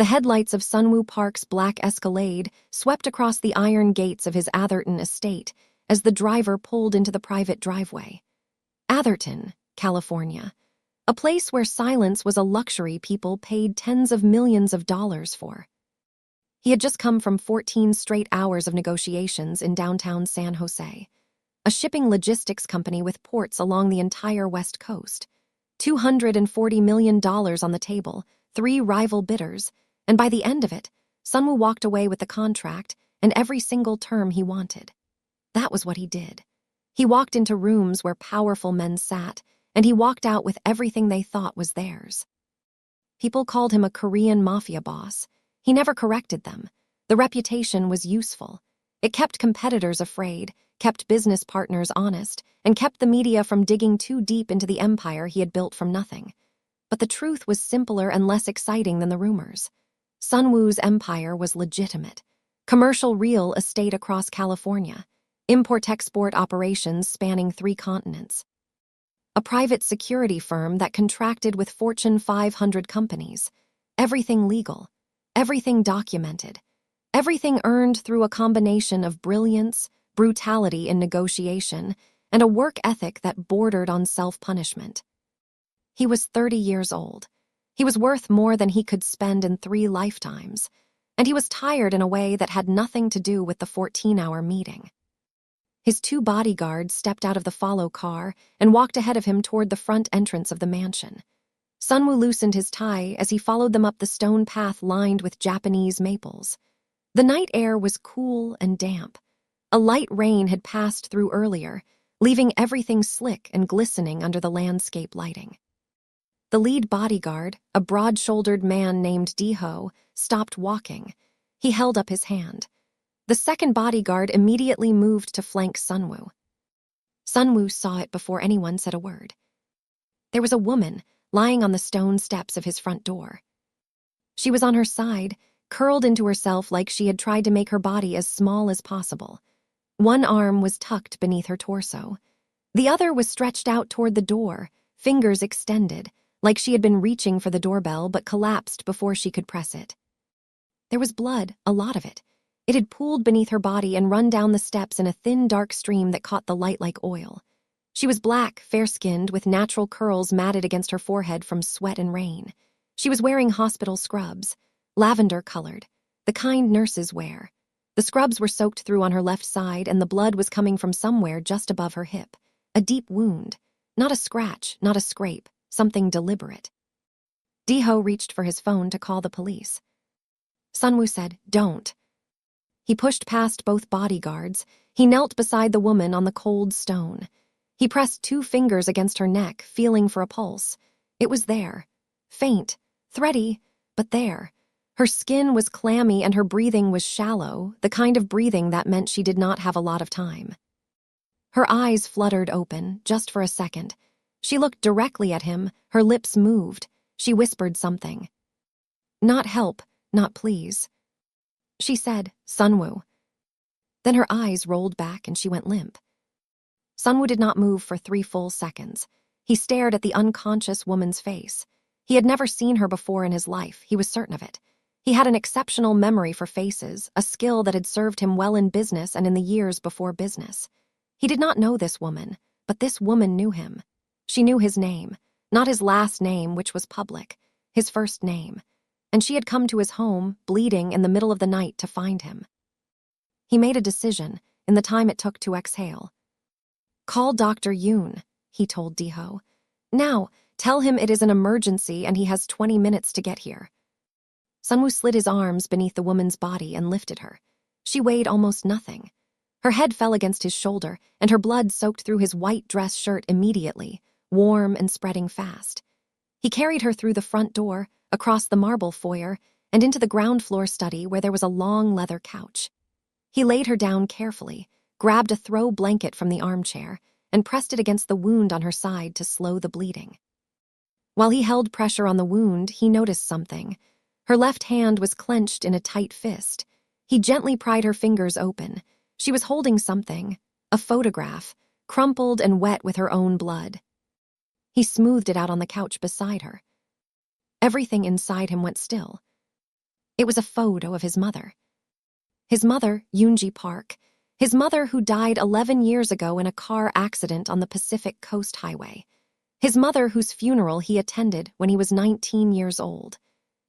The headlights of Sunwoo Park's black Escalade swept across the iron gates of his Atherton estate as the driver pulled into the private driveway. Atherton, California, a place where silence was a luxury people paid tens of millions of dollars for. He had just come from 14 straight hours of negotiations in downtown San Jose, a shipping logistics company with ports along the entire West Coast. $240 million on the table, 3 rival bidders, and by the end of it, Sunwoo walked away with the contract and every single term he wanted. That was what he did. He walked into rooms where powerful men sat, and he walked out with everything they thought was theirs. People called him a Korean Mafia boss. He never corrected them. The reputation was useful. It kept competitors afraid, kept business partners honest, and kept the media from digging too deep into the empire he had built from nothing. But the truth was simpler and less exciting than the rumors. Sunwoo's empire was legitimate. Commercial real estate across California. Import-export operations spanning 3 continents. A private security firm that contracted with Fortune 500 companies. Everything legal. Everything documented. Everything earned through a combination of brilliance, brutality in negotiation, and a work ethic that bordered on self-punishment. He was 30 years old. He was worth more than he could spend in 3 lifetimes, and he was tired in a way that had nothing to do with the 14-hour meeting. His 2 bodyguards stepped out of the follow car and walked ahead of him toward the front entrance of the mansion. Sunwoo loosened his tie as he followed them up the stone path lined with Japanese maples. The night air was cool and damp. A light rain had passed through earlier, leaving everything slick and glistening under the landscape lighting. The lead bodyguard, a broad-shouldered man named Deho, stopped walking. He held up his hand. The second bodyguard immediately moved to flank Sunwoo. Sunwoo saw it before anyone said a word. There was a woman lying on the stone steps of his front door. She was on her side, curled into herself like she had tried to make her body as small as possible. One arm was tucked beneath her torso. The other was stretched out toward the door, fingers extended, like she had been reaching for the doorbell but collapsed before she could press it. There was blood, a lot of it. It had pooled beneath her body and run down the steps in a thin, dark stream that caught the light like oil. She was black, fair-skinned, with natural curls matted against her forehead from sweat and rain. She was wearing hospital scrubs, lavender-colored, the kind nurses wear. The scrubs were soaked through on her left side, and the blood was coming from somewhere just above her hip. A deep wound. Not a scratch, not a scrape, something deliberate. Deho reached for his phone to call the police. Sunwoo said, "Don't." He pushed past both bodyguards. He knelt beside the woman on the cold stone. He pressed 2 fingers against her neck, feeling for a pulse. It was there. Faint, thready, but there. Her skin was clammy and her breathing was shallow, the kind of breathing that meant she did not have a lot of time. Her eyes fluttered open, just for a second. She looked directly at him, her lips moved. She whispered something. "Not help, not please." She said, "Sunwoo." Then her eyes rolled back and she went limp. Sunwoo did not move for 3 full seconds. He stared at the unconscious woman's face. He had never seen her before in his life, he was certain of it. He had an exceptional memory for faces, a skill that had served him well in business and in the years before business. He did not know this woman, but this woman knew him. She knew his name, not his last name, which was public, his first name. And she had come to his home, bleeding in the middle of the night to find him. He made a decision, in the time it took to exhale. "Call Dr. Yoon," he told Deho. "Now, tell him it is an emergency and he has 20 minutes to get here." Sunwoo slid his arms beneath the woman's body and lifted her. She weighed almost nothing. Her head fell against his shoulder, and her blood soaked through his white dress shirt immediately, warm and spreading fast. He carried her through the front door, across the marble foyer, and into the ground floor study where there was a long leather couch. He laid her down carefully, grabbed a throw blanket from the armchair, and pressed it against the wound on her side to slow the bleeding. While he held pressure on the wound, he noticed something. Her left hand was clenched in a tight fist. He gently pried her fingers open. She was holding something, a photograph, crumpled and wet with her own blood. He smoothed it out on the couch beside her. Everything inside him went still. It was a photo of his mother. His mother, Yoonji Park. His mother who died 11 years ago in a car accident on the Pacific Coast Highway. His mother whose funeral he attended when he was 19 years old.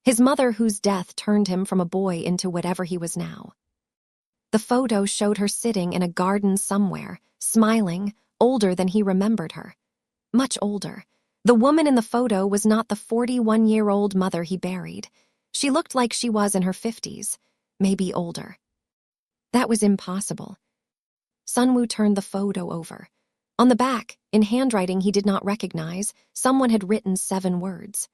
His mother whose death turned him from a boy into whatever he was now. The photo showed her sitting in a garden somewhere, smiling, older than he remembered her. Much older. The woman in the photo was not the 41-year-old mother he buried. She looked like she was in her 50s, maybe older. That was impossible. Sunwoo turned the photo over. On the back, in handwriting he did not recognize, someone had written 7 words.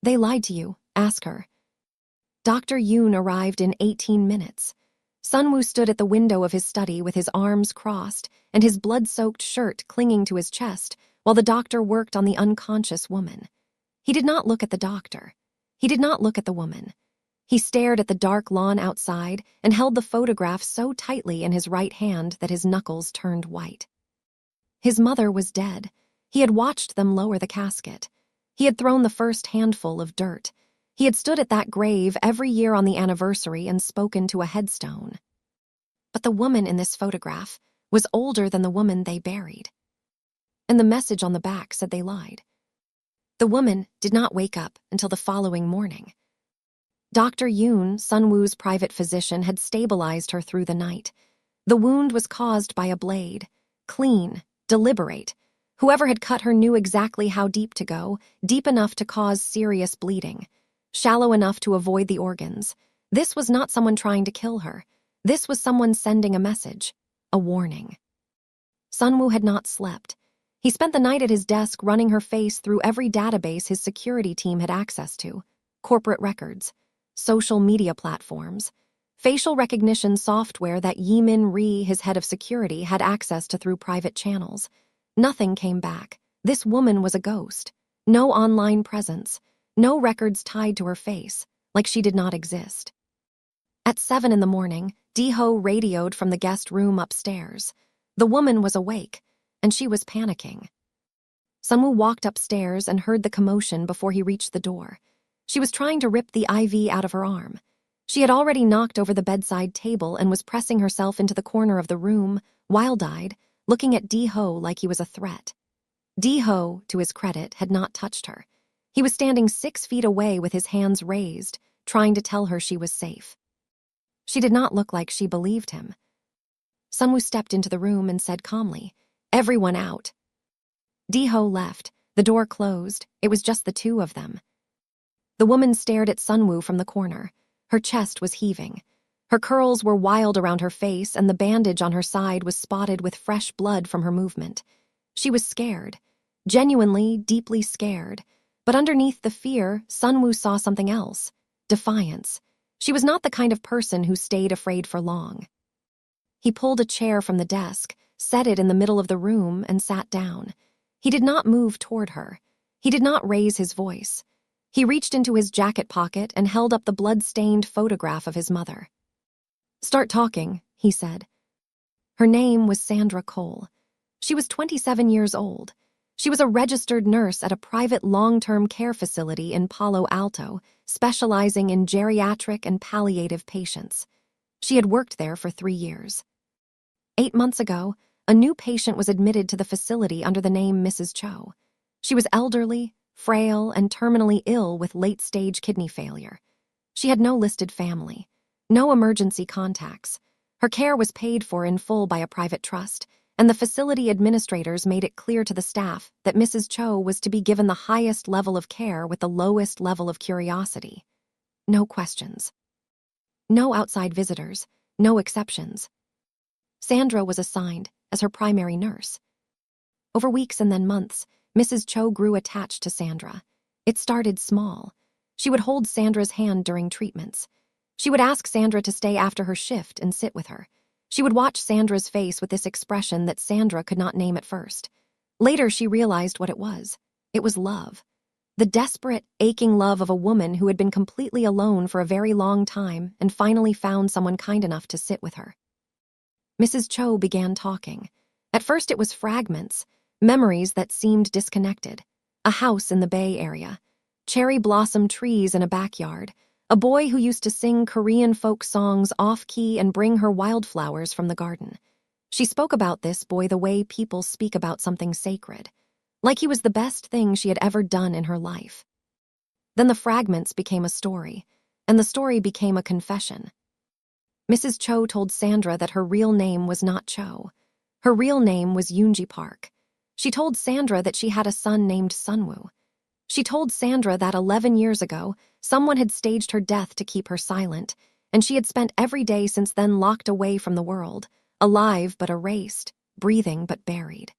"They lied to you, ask her." Dr. Yoon arrived in 18 minutes. Sunwoo stood at the window of his study with his arms crossed and his blood-soaked shirt clinging to his chest while the doctor worked on the unconscious woman. He did not look at the doctor. He did not look at the woman. He stared at the dark lawn outside and held the photograph so tightly in his right hand that his knuckles turned white. His mother was dead. He had watched them lower the casket. He had thrown the first handful of dirt. He had stood at that grave every year on the anniversary and spoken to a headstone. But the woman in this photograph was older than the woman they buried. And the message on the back said they lied. The woman did not wake up until the following morning. Dr. Yoon, Sunwoo's private physician, had stabilized her through the night. The wound was caused by a blade. Clean, deliberate. Whoever had cut her knew exactly how deep to go, deep enough to cause serious bleeding, shallow enough to avoid the organs. This was not someone trying to kill her. This was someone sending a message, a warning. Sunwoo had not slept. He spent the night at his desk running her face through every database his security team had access to. Corporate records, social media platforms, facial recognition software that Yeemin Ri, his head of security, had access to through private channels. Nothing came back. This woman was a ghost. No online presence. No records tied to her face, like she did not exist. At 7 in the morning, Di-ho radioed from the guest room upstairs. The woman was awake, and she was panicking. Sunwoo walked upstairs and heard the commotion before he reached the door. She was trying to rip the IV out of her arm. She had already knocked over the bedside table and was pressing herself into the corner of the room, wild-eyed, looking at Di-ho like he was a threat. Di-ho, to his credit, had not touched her. He was standing 6 feet away with his hands raised, trying to tell her she was safe. She did not look like she believed him. Sunwoo stepped into the room and said calmly, "Everyone out." Di-ho left. The door closed. It was just the two of them. The woman stared at Sunwoo from the corner. Her chest was heaving. Her curls were wild around her face, and the bandage on her side was spotted with fresh blood from her movement. She was scared. Genuinely, deeply scared. But underneath the fear, Sunwoo saw something else. Defiance. She was not the kind of person who stayed afraid for long. He pulled a chair from the desk, set it in the middle of the room, and sat down. He did not move toward her. He did not raise his voice. He reached into his jacket pocket and held up the blood-stained photograph of his mother. "Start talking," he said. Her name was Sandra Cole. She was 27 years old. She was a registered nurse at a private long-term care facility in Palo Alto, specializing in geriatric and palliative patients. She had worked there for 3 years. 8 months ago, a new patient was admitted to the facility under the name Mrs. Cho. She was elderly, frail, and terminally ill with late-stage kidney failure. She had no listed family, no emergency contacts. Her care was paid for in full by a private trust, and the facility administrators made it clear to the staff that Mrs. Cho was to be given the highest level of care with the lowest level of curiosity. No questions. No outside visitors, no exceptions. Sandra was assigned as her primary nurse. Over weeks and then months, Mrs. Cho grew attached to Sandra. It started small. She would hold Sandra's hand during treatments. She would ask Sandra to stay after her shift and sit with her. She would watch Sandra's face with this expression that Sandra could not name at first. Later, she realized what it was. It was love. The desperate, aching love of a woman who had been completely alone for a very long time and finally found someone kind enough to sit with her. Mrs. Cho began talking. At first it was fragments, memories that seemed disconnected. A house in the Bay Area. Cherry blossom trees in a backyard. a boy who used to sing Korean folk songs off-key and bring her wildflowers from the garden. She spoke about this boy the way people speak about something sacred, like he was the best thing she had ever done in her life. Then the fragments became a story, and the story became a confession. Mrs. Cho told Sandra that her real name was not Cho. Her real name was Yoonji Park. She told Sandra that she had a son named Sunwoo. She told Sandra that 11 years ago, someone had staged her death to keep her silent, and she had spent every day since then locked away from the world, alive but erased, breathing but buried.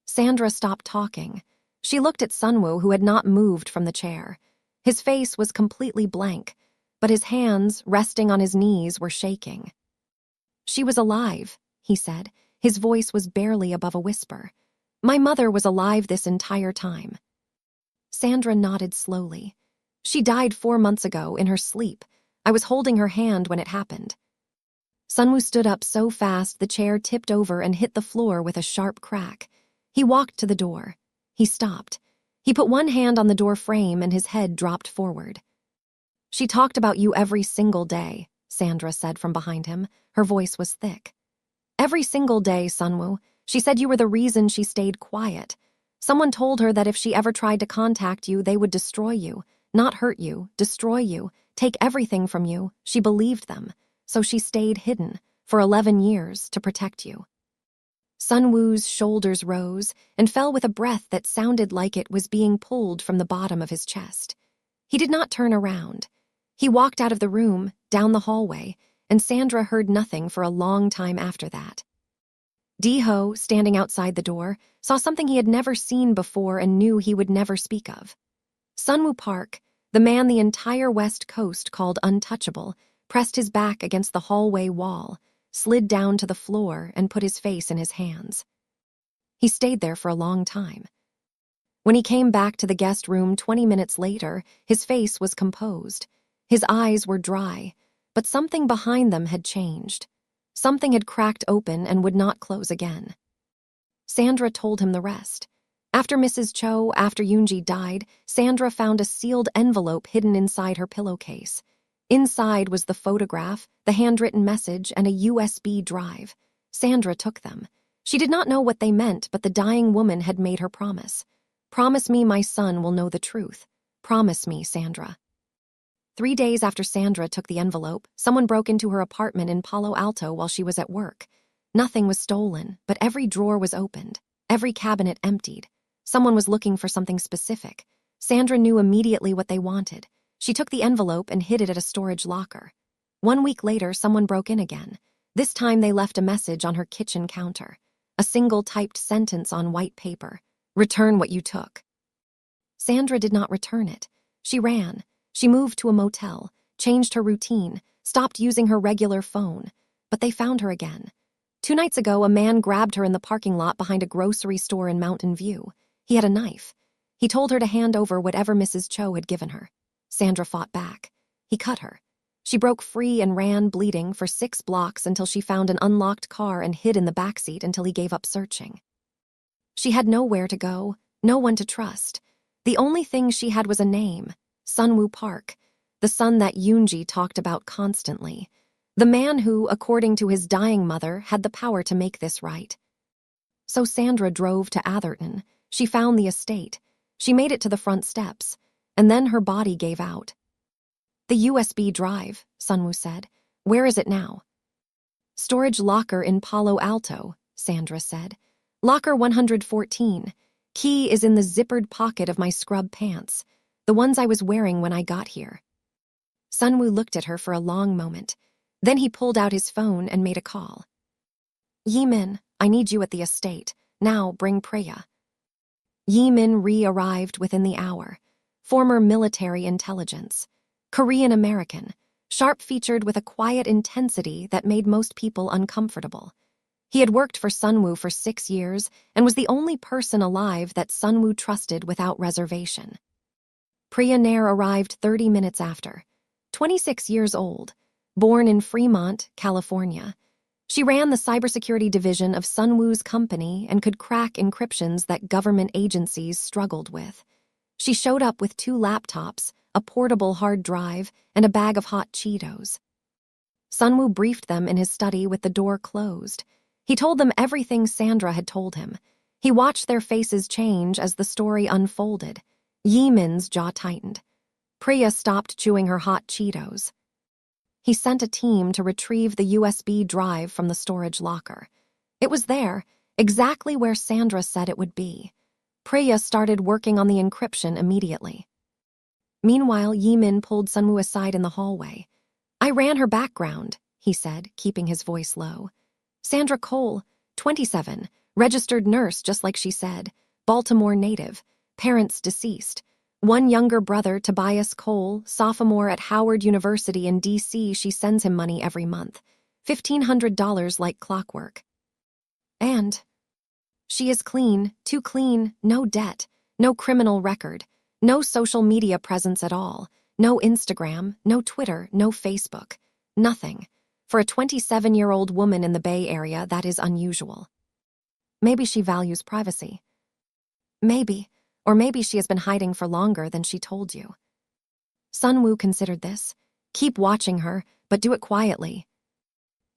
Sandra stopped talking. She looked at Sunwoo, who had not moved from the chair. His face was completely blank, but his hands, resting on his knees, were shaking. "She was alive," he said. His voice was barely above a whisper. "My mother was alive this entire time." Sandra nodded slowly. "She died 4 months ago, in her sleep. I was holding her hand when it happened." Sunwoo stood up so fast the chair tipped over and hit the floor with a sharp crack. He walked to the door. He stopped. He put one hand on the door frame and his head dropped forward. "She talked about you every single day," Sandra said from behind him. Her voice was thick. "Every single day, Sunwoo. She said you were the reason she stayed quiet. Someone told her that if she ever tried to contact you, they would destroy you. Not hurt you, destroy you, take everything from you. She believed them. So she stayed hidden, for 11 years, to protect you." Sunwoo's shoulders rose and fell with a breath that sounded like it was being pulled from the bottom of his chest. He did not turn around. He walked out of the room, down the hallway, and Sandra heard nothing for a long time after that. Di-ho, standing outside the door, saw something he had never seen before and knew he would never speak of. Sunwoo Park, the man the entire West Coast called untouchable, pressed his back against the hallway wall, slid down to the floor, and put his face in his hands. He stayed there for a long time. When he came back to the guest room 20 minutes later, his face was composed. His eyes were dry, but something behind them had changed. Something had cracked open and would not close again. Sandra told him the rest. After Mrs. Cho, after Yoonji died, Sandra found a sealed envelope hidden inside her pillowcase. Inside was the photograph, the handwritten message, and a USB drive. Sandra took them. She did not know what they meant, but the dying woman had made her promise. "Promise me my son will know the truth. Promise me, Sandra." 3 days after Sandra took the envelope, someone broke into her apartment in Palo Alto while she was at work. Nothing was stolen, but every drawer was opened, every cabinet emptied. Someone was looking for something specific. Sandra knew immediately what they wanted. She took the envelope and hid it at a storage locker. 1 week later, someone broke in again. This time they left a message on her kitchen counter. A single typed sentence on white paper. "Return what you took." Sandra did not return it. She ran. She moved to a motel, changed her routine, stopped using her regular phone. But they found her again. 2 nights ago, a man grabbed her in the parking lot behind a grocery store in Mountain View. He had a knife. He told her to hand over whatever Mrs. Cho had given her. Sandra fought back. He cut her. She broke free and ran, bleeding, for 6 blocks until she found an unlocked car and hid in the backseat until he gave up searching. She had nowhere to go, no one to trust. The only thing she had was a name, Sunwoo Park, the son that Yoonji talked about constantly. The man who, according to his dying mother, had the power to make this right. So Sandra drove to Atherton. She found the estate. She made it to the front steps, and then her body gave out. "The USB drive," Sunwoo said. "Where is it now?" "Storage locker in Palo Alto," Sandra said. "Locker 114. Key is in the zippered pocket of my scrub pants, the ones I was wearing when I got here." Sunwoo looked at her for a long moment. Then he pulled out his phone and made a call. "Yi-min, I need you at the estate. Now bring Preya." Yi-min re-arrived within the hour. Former military intelligence. Korean-American, sharp-featured with a quiet intensity that made most people uncomfortable. He had worked for Sunwoo for 6 years and was the only person alive that Sunwoo trusted without reservation. Billionaire arrived 30 minutes after. 26 years old, born in Fremont, California. She ran the cybersecurity division of Sunwoo's company and could crack encryptions that government agencies struggled with. She showed up with 2 laptops, a portable hard drive, and a bag of hot Cheetos. Sunwoo briefed them in his study with the door closed. He told them everything Sandra had told him. He watched their faces change as the story unfolded. Yeemin's jaw tightened. Priya stopped chewing her hot Cheetos. He sent a team to retrieve the USB drive from the storage locker. It was there, exactly where Sandra said it would be. Priya started working on the encryption immediately. Meanwhile, Yeemin pulled Sunwoo aside in the hallway. "I ran her background," he said, keeping his voice low. "Sandra Cole, 27, registered nurse just like she said, Baltimore native, parents deceased. One younger brother, Tobias Cole, sophomore at Howard University in D.C. She sends him money every month, $1,500 like clockwork. And she is clean, too clean, no debt, no criminal record, no social media presence at all, no Instagram, no Twitter, no Facebook, nothing. For a 27-year-old woman in the Bay Area, that is unusual. Maybe she values privacy. Maybe. Or maybe she has been hiding for longer than she told you." Sunwoo considered this. Keep watching her, but do it quietly.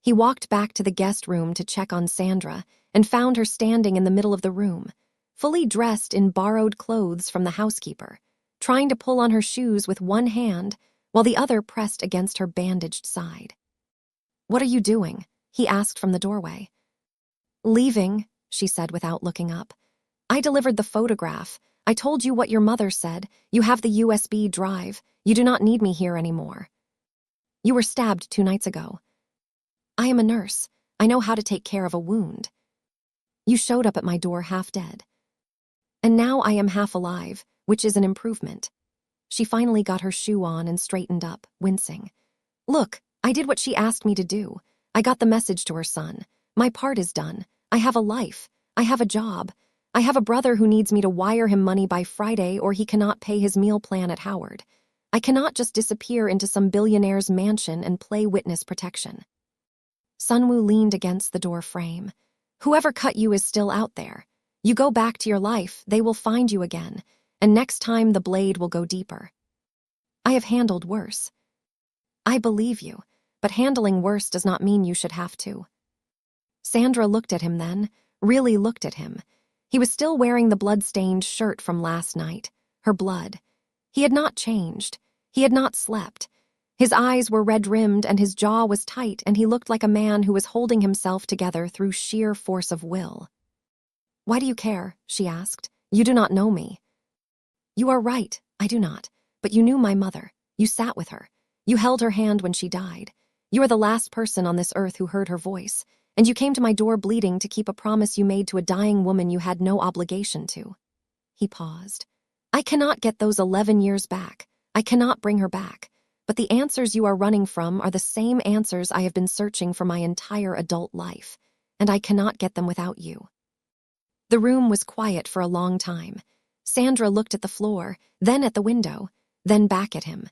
He walked back to the guest room to check on Sandra and found her standing in the middle of the room, fully dressed in borrowed clothes from the housekeeper, trying to pull on her shoes with one hand while the other pressed against her bandaged side. "What are you doing?" he asked from the doorway. "Leaving," she said without looking up. "I delivered the photograph. I told you what your mother said. You have the USB drive. You do not need me here anymore. You were stabbed 2 nights ago. I am a nurse. I know how to take care of a wound. You showed up at my door half dead. And now I am half alive, which is an improvement." She finally got her shoe on and straightened up, wincing. "Look, I did what she asked me to do. I got the message to her son. My part is done. I have a life. I have a job. I have a brother who needs me to wire him money by Friday or he cannot pay his meal plan at Howard. I cannot just disappear into some billionaire's mansion and play witness protection." Sunwoo leaned against the door frame. "Whoever cut you is still out there. You go back to your life, they will find you again, and next time the blade will go deeper. I have handled worse. I believe you, but handling worse does not mean you should have to." Sandra looked at him then, really looked at him. He was still wearing the blood-stained shirt from last night, her blood. He had not changed. He had not slept. His eyes were red-rimmed and his jaw was tight, and he looked like a man who was holding himself together through sheer force of will. "Why do you care?" she asked. "You do not know me." "You are right, I do not. But you knew my mother. You sat with her. You held her hand when she died. You are the last person on this earth who heard her voice. And you came to my door bleeding to keep a promise you made to a dying woman you had no obligation to." He paused. "I cannot get those 11 years back. I cannot bring her back. But the answers you are running from are the same answers I have been searching for my entire adult life. And I cannot get them without you." The room was quiet for a long time. Sandra looked at the floor, then at the window, then back at him.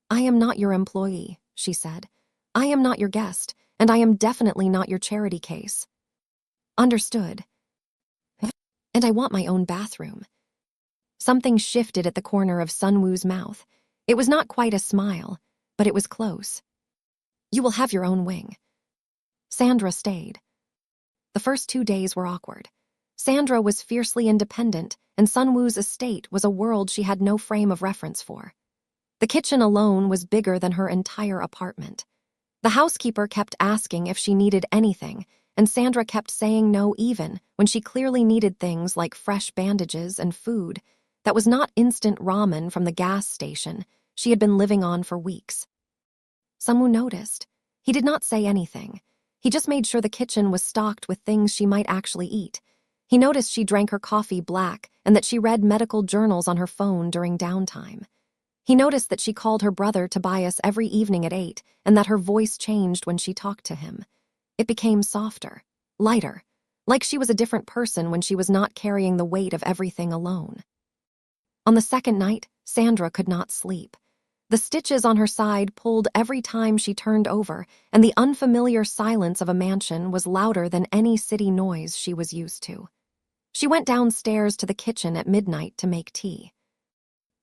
"I am not your employee," she said. "I am not your guest. And I am definitely not your charity case." "Understood. And I want my own bathroom." Something shifted at the corner of Sunwoo's mouth. It was not quite a smile, but it was close. "You will have your own wing." Sandra stayed. The first 2 days were awkward. Sandra was fiercely independent, and Sunwoo's estate was a world she had no frame of reference for. The kitchen alone was bigger than her entire apartment. The housekeeper kept asking if she needed anything, and Sandra kept saying no even when she clearly needed things like fresh bandages and food that was not instant ramen from the gas station she had been living on for weeks. Sunwoo noticed. He did not say anything. He just made sure the kitchen was stocked with things she might actually eat. He noticed she drank her coffee black and that she read medical journals on her phone during downtime. He noticed that she called her brother Tobias every evening at 8 and that her voice changed when she talked to him. It became softer, lighter, like she was a different person when she was not carrying the weight of everything alone. On the second night, Sandra could not sleep. The stitches on her side pulled every time she turned over, and the unfamiliar silence of a mansion was louder than any city noise she was used to. She went downstairs to the kitchen at midnight to make tea.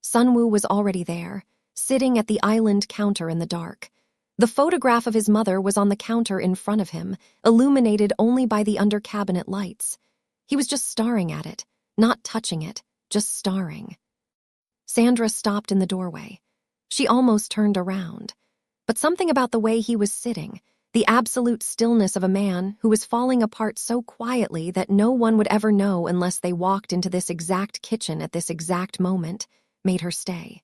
Sunwoo was already there, sitting at the island counter in the dark. The photograph of his mother was on the counter in front of him, illuminated only by the under-cabinet lights. He was just staring at it, not touching it, just staring. Sandra stopped in the doorway. She almost turned around. But something about the way he was sitting, the absolute stillness of a man who was falling apart so quietly that no one would ever know unless they walked into this exact kitchen at this exact moment, made her stay.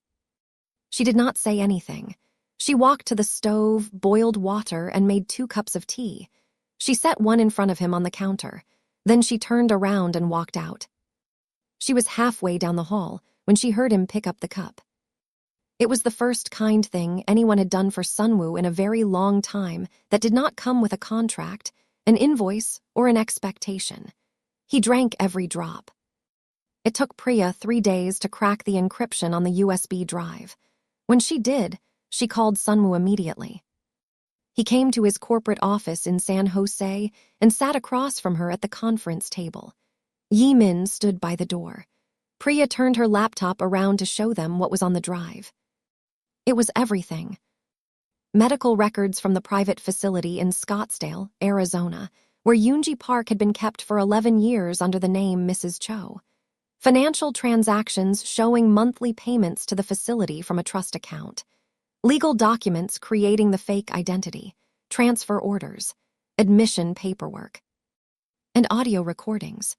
She did not say anything. She walked to the stove, boiled water, and made 2 cups of tea. She set one in front of him on the counter. Then she turned around and walked out. She was halfway down the hall when she heard him pick up the cup. It was the first kind thing anyone had done for Sunwoo in a very long time that did not come with a contract, an invoice, or an expectation. He drank every drop. It took Priya 3 days to crack the encryption on the USB drive. When she did, she called Sunwoo immediately. He came to his corporate office in San Jose and sat across from her at the conference table. Yi-min stood by the door. Priya turned her laptop around to show them what was on the drive. It was everything. Medical records from the private facility in Scottsdale, Arizona, where Yoonji Park had been kept for 11 years under the name Mrs. Cho. Financial transactions showing monthly payments to the facility from a trust account. Legal documents creating the fake identity, transfer orders, admission paperwork, and audio recordings.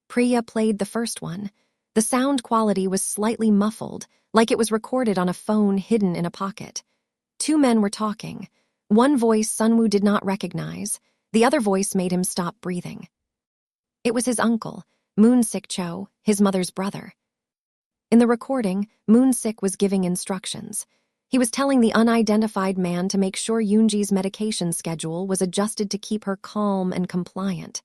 Priya played the first one. The sound quality was slightly muffled, like it was recorded on a phone hidden in a pocket. 2 men were talking. One voice Sunwoo did not recognize. The other voice made him stop breathing. It was his uncle, Moon-sik Cho, his mother's brother. In the recording, Moon-sik was giving instructions. He was telling the unidentified man to make sure Yoonji's medication schedule was adjusted to keep her calm and compliant.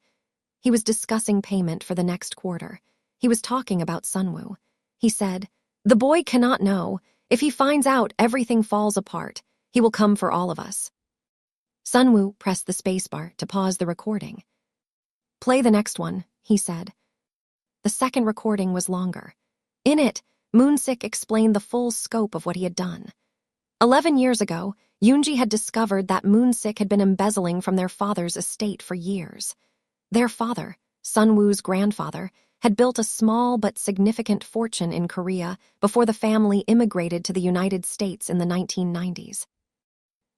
He was discussing payment for the next quarter. He was talking about Sunwoo. He said, "The boy cannot know. If he finds out, everything falls apart. He will come for all of us." Sunwoo pressed the spacebar to pause the recording. "Play the next one," he said. The second recording was longer. In it, Moon-sik explained the full scope of what he had done. 11 years ago, Yoonji had discovered that Moon-sik had been embezzling from their father's estate for years. Their father, Sunwoo's grandfather, had built a small but significant fortune in Korea before the family immigrated to the United States in the 1990s.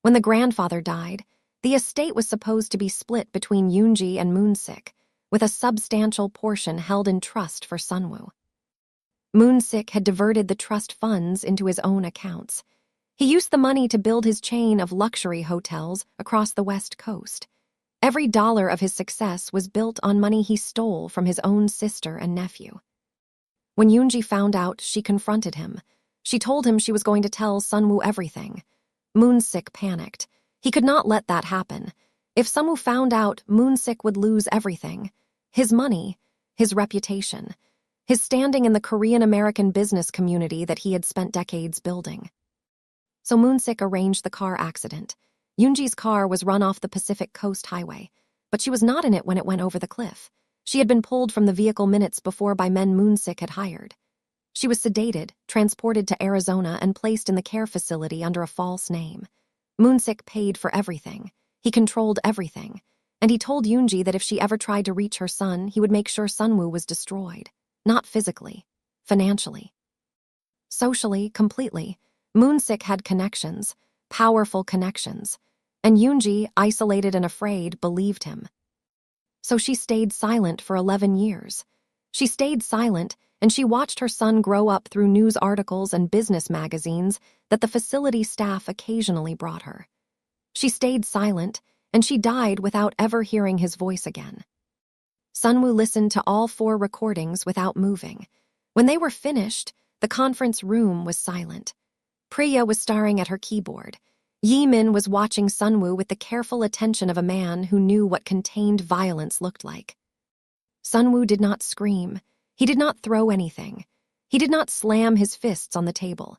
When the grandfather died, the estate was supposed to be split between Yoonji and Moon-sik, with a substantial portion held in trust for Sunwoo. Moon-sik had diverted the trust funds into his own accounts. He used the money to build his chain of luxury hotels across the West Coast. Every dollar of his success was built on money he stole from his own sister and nephew. When Yoonji found out, she confronted him. She told him she was going to tell Sunwoo everything. Moon-sik panicked. He could not let that happen. If Sunwoo found out, Moon-sik would lose everything. His money, his reputation, his standing in the Korean-American business community that he had spent decades building. So Moon-sik arranged the car accident. Yoonji's car was run off the Pacific Coast Highway, but she was not in it when it went over the cliff. She had been pulled from the vehicle minutes before by men Moon-sik had hired. She was sedated, transported to Arizona, and placed in the care facility under a false name. Moon-sik paid for everything. He controlled everything. And he told Yoonji that if she ever tried to reach her son, he would make sure Sunwoo was destroyed. Not physically, financially. Socially, completely, Moon-sik had connections, powerful connections. And Yoonji, isolated and afraid, believed him. So she stayed silent for 11 years. She stayed silent, and she watched her son grow up through news articles and business magazines that the facility staff occasionally brought her. She stayed silent, and she died without ever hearing his voice again. Sunwoo listened to all 4 recordings without moving. When they were finished, the conference room was silent. Priya was staring at her keyboard. Yi-min was watching Sunwoo with the careful attention of a man who knew what contained violence looked like. Sunwoo did not scream. He did not throw anything. He did not slam his fists on the table.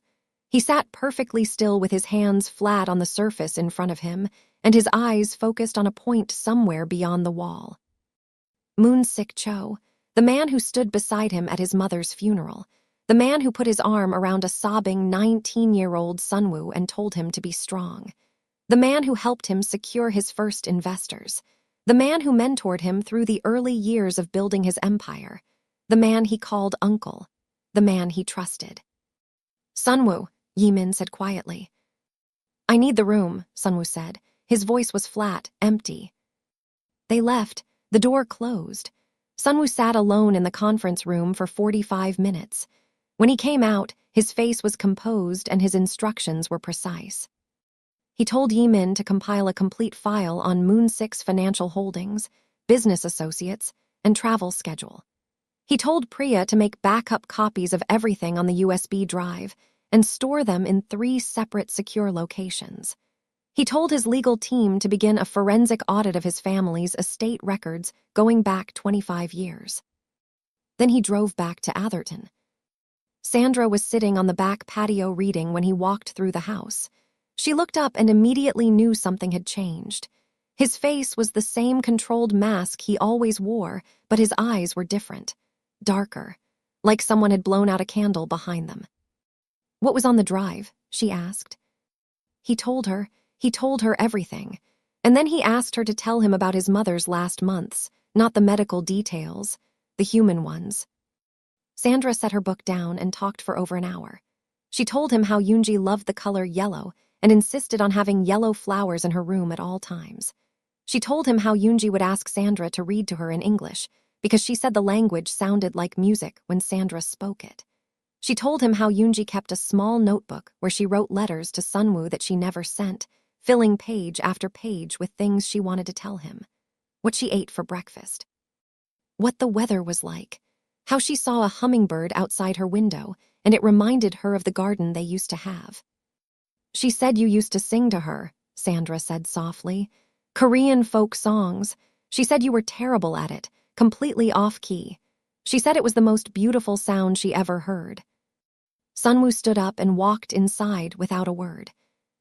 He sat perfectly still with his hands flat on the surface in front of him and his eyes focused on a point somewhere beyond the wall. Moon-sik Cho, the man who stood beside him at his mother's funeral, The man who put his arm around a sobbing 19-year-old Sunwoo and told him to be strong. The man who helped him secure his first investors. The man who mentored him through the early years of building his empire. The man he called uncle. The man he trusted. "Sunwoo," Yimin said quietly. "I need the room," Sunwoo said. His voice was flat, empty. They left. The door closed. Sunwoo sat alone in the conference room for 45 minutes. When he came out, his face was composed and his instructions were precise. He told Yimin to compile a complete file on Moon 6 financial holdings, business associates, and travel schedule. He told Priya to make backup copies of everything on the USB drive and store them in 3 separate secure locations. He told his legal team to begin a forensic audit of his family's estate records going back 25 years. Then he drove back to Atherton. Sandra was sitting on the back patio reading when he walked through the house. She looked up and immediately knew something had changed. His face was the same controlled mask he always wore, but his eyes were different, darker, like someone had blown out a candle behind them. "What was on the drive?" she asked. He told her everything. And then he asked her to tell him about his mother's last months, not the medical details, the human ones. Sandra set her book down and talked for over an hour. She told him how Yoonji loved the color yellow and insisted on having yellow flowers in her room at all times. She told him how Yoonji would ask Sandra to read to her in English because she said the language sounded like music when Sandra spoke it. She told him how Yoonji kept a small notebook where she wrote letters to Sunwoo that she never sent, filling page after page with things she wanted to tell him. What she ate for breakfast. What the weather was like. How she saw a hummingbird outside her window, and it reminded her of the garden they used to have. "She said you used to sing to her," Sandra said softly. "Korean folk songs. She said you were terrible at it, completely off-key. She said it was the most beautiful sound she ever heard." Sunwoo stood up and walked inside without a word.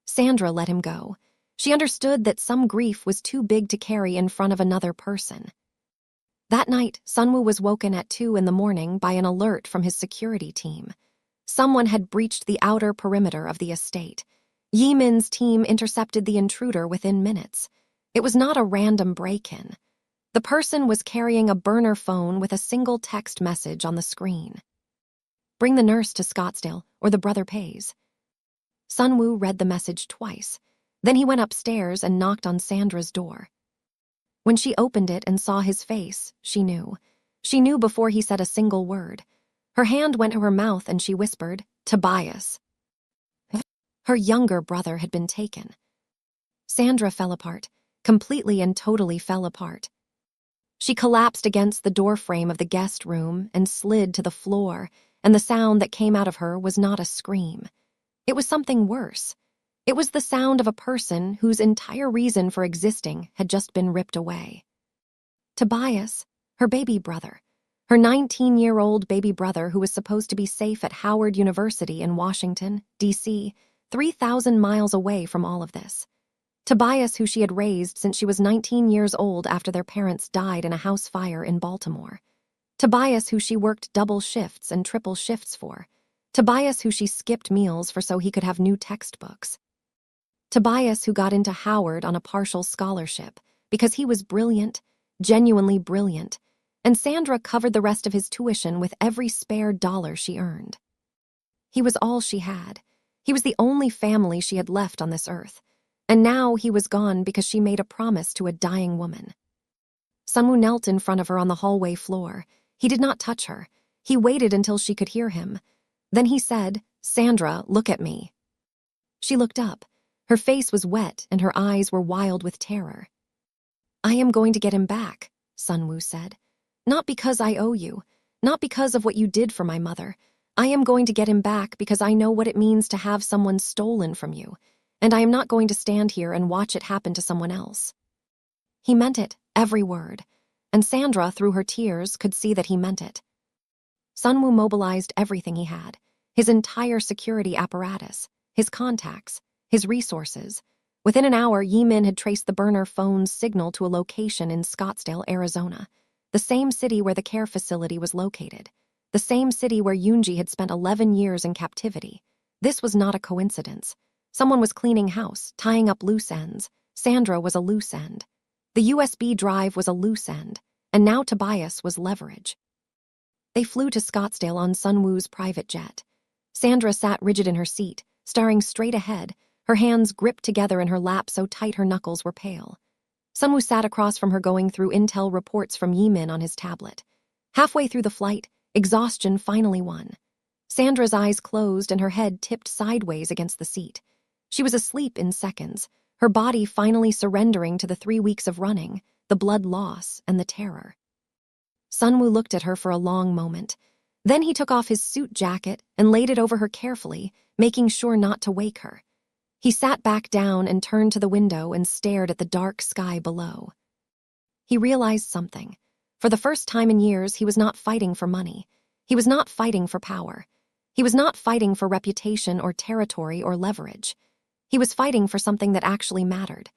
Sandra let him go. She understood that some grief was too big to carry in front of another person. That night, Sunwoo was woken at 2 a.m. by an alert from his security team. Someone had breached the outer perimeter of the estate. Yimin's team intercepted the intruder within minutes. It was not a random break-in. The person was carrying a burner phone with a single text message on the screen. "Bring the nurse to Scottsdale, or the brother pays." Sunwoo read the message twice. Then he went upstairs and knocked on Sandra's door. When she opened it and saw his face, she knew. She knew before he said a single word. Her hand went to her mouth and she whispered, "Tobias." Her younger brother had been taken. Sandra fell apart, completely and totally fell apart. She collapsed against the doorframe of the guest room and slid to the floor, and the sound that came out of her was not a scream. It was something worse. It was the sound of a person whose entire reason for existing had just been ripped away. Tobias, her baby brother, her 19-year-old baby brother who was supposed to be safe at Howard University in Washington, D.C., 3,000 miles away from all of this. Tobias, who she had raised since she was 19 years old after their parents died in a house fire in Baltimore. Tobias, who she worked double shifts and triple shifts for. Tobias, who she skipped meals for so he could have new textbooks. Tobias, who got into Howard on a partial scholarship because he was brilliant, genuinely brilliant, and Sandra covered the rest of his tuition with every spare dollar she earned. He was all she had. He was the only family she had left on this earth, and now he was gone because she made a promise to a dying woman. Sunwoo knelt in front of her on the hallway floor. He did not touch her. He waited until she could hear him. Then he said, "Sandra, look at me." She looked up. Her face was wet and her eyes were wild with terror. "I am going to get him back," Sunwoo said. "Not because I owe you, not because of what you did for my mother. I am going to get him back because I know what it means to have someone stolen from you, and I am not going to stand here and watch it happen to someone else." He meant it, every word, and Sandra, through her tears, could see that he meant it. Sunwoo mobilized everything he had, his entire security apparatus, his contacts, his resources. Within an hour, Yimin had traced the burner phone's signal to a location in Scottsdale, Arizona, the same city where the care facility was located. the same city where Yoonji had spent 11 years in captivity. This was not a coincidence. Someone was cleaning house, tying up loose ends. Sandra was a loose end. The USB drive was a loose end, and now Tobias was leverage. They flew to Scottsdale on Sunwoo's private jet. Sandra sat rigid in her seat, staring straight ahead, her hands gripped together in her lap so tight her knuckles were pale. Sunwoo sat across from her going through intel reports from Yimin on his tablet. Halfway through the flight, exhaustion finally won. Sandra's eyes closed and her head tipped sideways against the seat. She was asleep in seconds, her body finally surrendering to the 3 weeks of running, the blood loss, and the terror. Sunwoo looked at her for a long moment. Then he took off his suit jacket and laid it over her carefully, making sure not to wake her. He sat back down and turned to the window and stared at the dark sky below. He realized something. For the first time in years, he was not fighting for money. He was not fighting for power. He was not fighting for reputation or territory or leverage. He was fighting for something that actually mattered.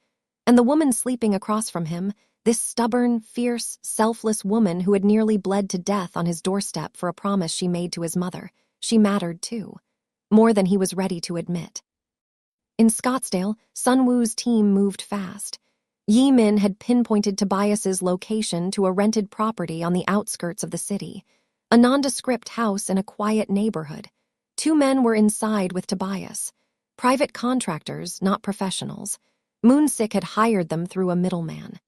And the woman sleeping across from him, this stubborn, fierce, selfless woman who had nearly bled to death on his doorstep for a promise she made to his mother, she mattered too. More than he was ready to admit. In Scottsdale, Sunwoo's team moved fast. Yimin had pinpointed Tobias's location to a rented property on the outskirts of the city, a nondescript house in a quiet neighborhood. 2 men were inside with Tobias. Private contractors, not professionals. Moonsik had hired them through a middleman.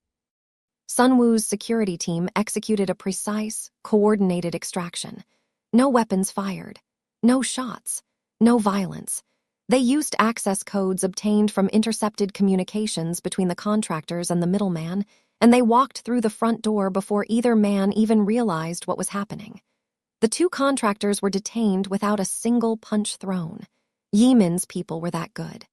Sunwoo's security team executed a precise, coordinated extraction. No weapons fired. No shots. No violence. They used access codes obtained from intercepted communications between the contractors and the middleman, and they walked through the front door before either man even realized what was happening. The 2 contractors were detained without a single punch thrown. Yimin's people were that good.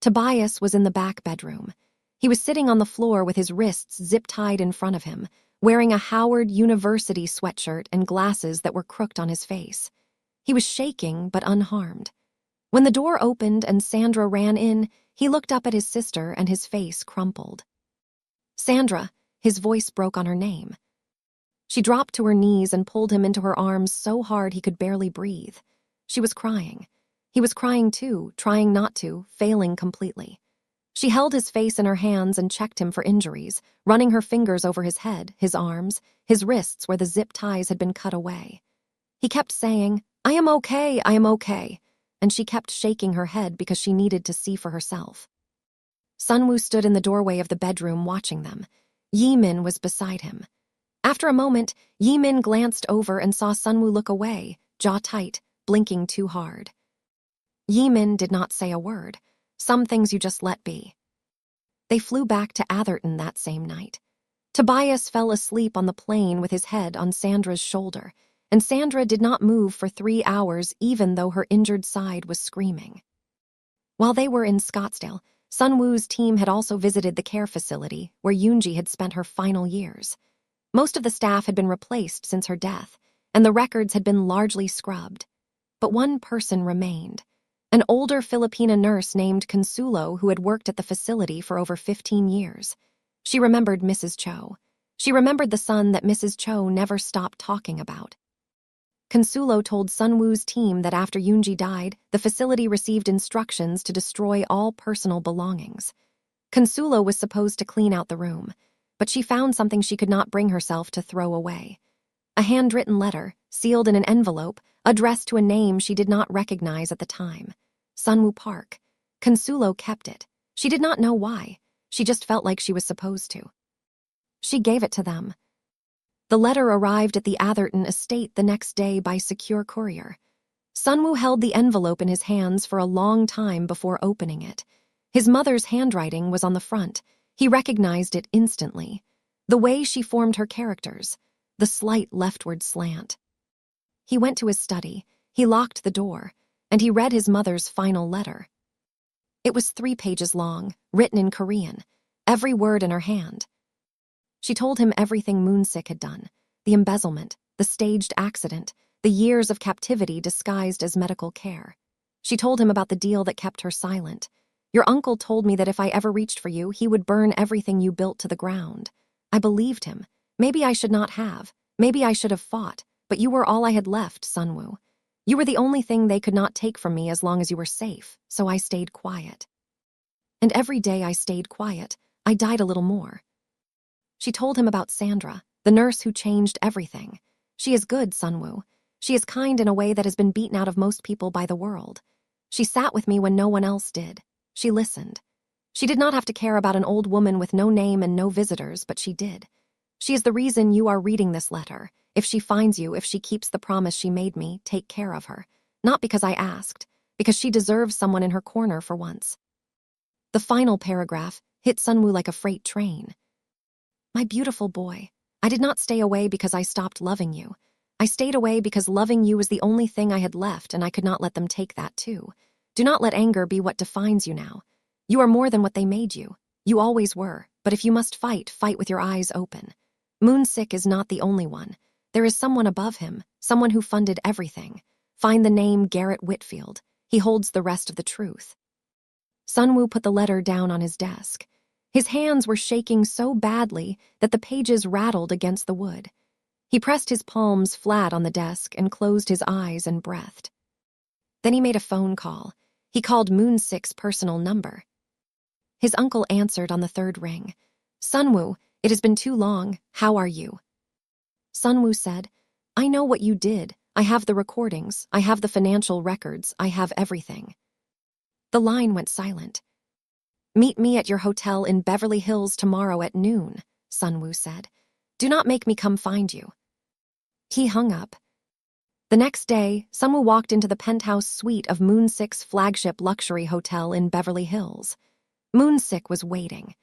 Tobias was in the back bedroom. He was sitting on the floor with his wrists zip-tied in front of him, wearing a Howard University sweatshirt and glasses that were crooked on his face. He was shaking but unharmed. When the door opened and Sandra ran in, he looked up at his sister and his face crumpled. "Sandra," his voice broke on her name. She dropped to her knees and pulled him into her arms so hard he could barely breathe. She was crying. He was crying too, trying not to, failing completely. She held his face in her hands and checked him for injuries, running her fingers over his head, his arms, his wrists where the zip ties had been cut away. He kept saying, "I am okay, I am okay," and she kept shaking her head because she needed to see for herself. Sunwoo stood in the doorway of the bedroom watching them. Yimin was beside him. After a moment, Yimin glanced over and saw Sunwoo look away, jaw tight, blinking too hard. Yimin did not say a word. Some things you just let be. They flew back to Atherton that same night. Tobias fell asleep on the plane with his head on Sandra's shoulder, and Sandra did not move for 3 hours even though her injured side was screaming. While they were in Scottsdale, Sunwoo's team had also visited the care facility where Yoonji had spent her final years. Most of the staff had been replaced since her death, and the records had been largely scrubbed. But one person remained. An older Filipina nurse named Consuelo who had worked at the facility for over 15 years. She remembered Mrs. Cho. She remembered the son that Mrs. Cho never stopped talking about. Consuelo told Sunwoo's team that after Yoonji died, the facility received instructions to destroy all personal belongings. Consuelo was supposed to clean out the room, but she found something she could not bring herself to throw away. A handwritten letter, sealed in an envelope, addressed to a name she did not recognize at the time. Sunwoo Park. Consuelo kept it. She did not know why. She just felt like she was supposed to. She gave it to them. The letter arrived at the Atherton estate the next day by secure courier. Sunwoo held the envelope in his hands for a long time before opening it. His mother's handwriting was on the front. He recognized it instantly. The way she formed her characters, the slight leftward slant. He went to his study, he locked the door, and he read his mother's final letter. It was 3 pages long, written in Korean, every word in her hand. She told him everything Moonsik had done, the embezzlement, the staged accident, the years of captivity disguised as medical care. She told him about the deal that kept her silent. "Your uncle told me that if I ever reached for you, he would burn everything you built to the ground. I believed him. Maybe I should not have. Maybe I should have fought. but you were all I had left, Sunwoo. You were the only thing they could not take from me as long as you were safe, so I stayed quiet. And every day I stayed quiet, I died a little more. She told him about Sandra, the nurse who changed everything. She is good, Sunwoo. She is kind in a way that has been beaten out of most people by the world. She sat with me when no one else did. She listened. She did not have to care about an old woman with no name and no visitors, but she did. She is the reason you are reading this letter. If she finds you, if she keeps the promise she made me, take care of her. Not because I asked, because she deserves someone in her corner for once. The final paragraph hit Sunwoo like a freight train. My beautiful boy, I did not stay away because I stopped loving you. I stayed away because loving you was the only thing I had left, and I could not let them take that too. Do not let anger be what defines you now. You are more than what they made you. You always were, but if you must fight, fight with your eyes open. Moonsick is not the only one. There is someone above him, someone who funded everything. Find the name Garrett Whitfield. He holds the rest of the truth. Sunwoo put the letter down on his desk. His hands were shaking so badly that the pages rattled against the wood. He pressed his palms flat on the desk and closed his eyes and breathed. Then he made a phone call. He called Moonsick's personal number. His uncle answered on the third ring. Sunwoo, it has been too long. How are you? Sunwoo said, I know what you did. I have the recordings. I have the financial records. I have everything. The line went silent. Meet me at your hotel in Beverly Hills tomorrow at noon, Sunwoo said. Do not make me come find you. He hung up. The next day, Sunwoo walked into the penthouse suite of Moonsick's flagship luxury hotel in Beverly Hills. Moonsick was waiting.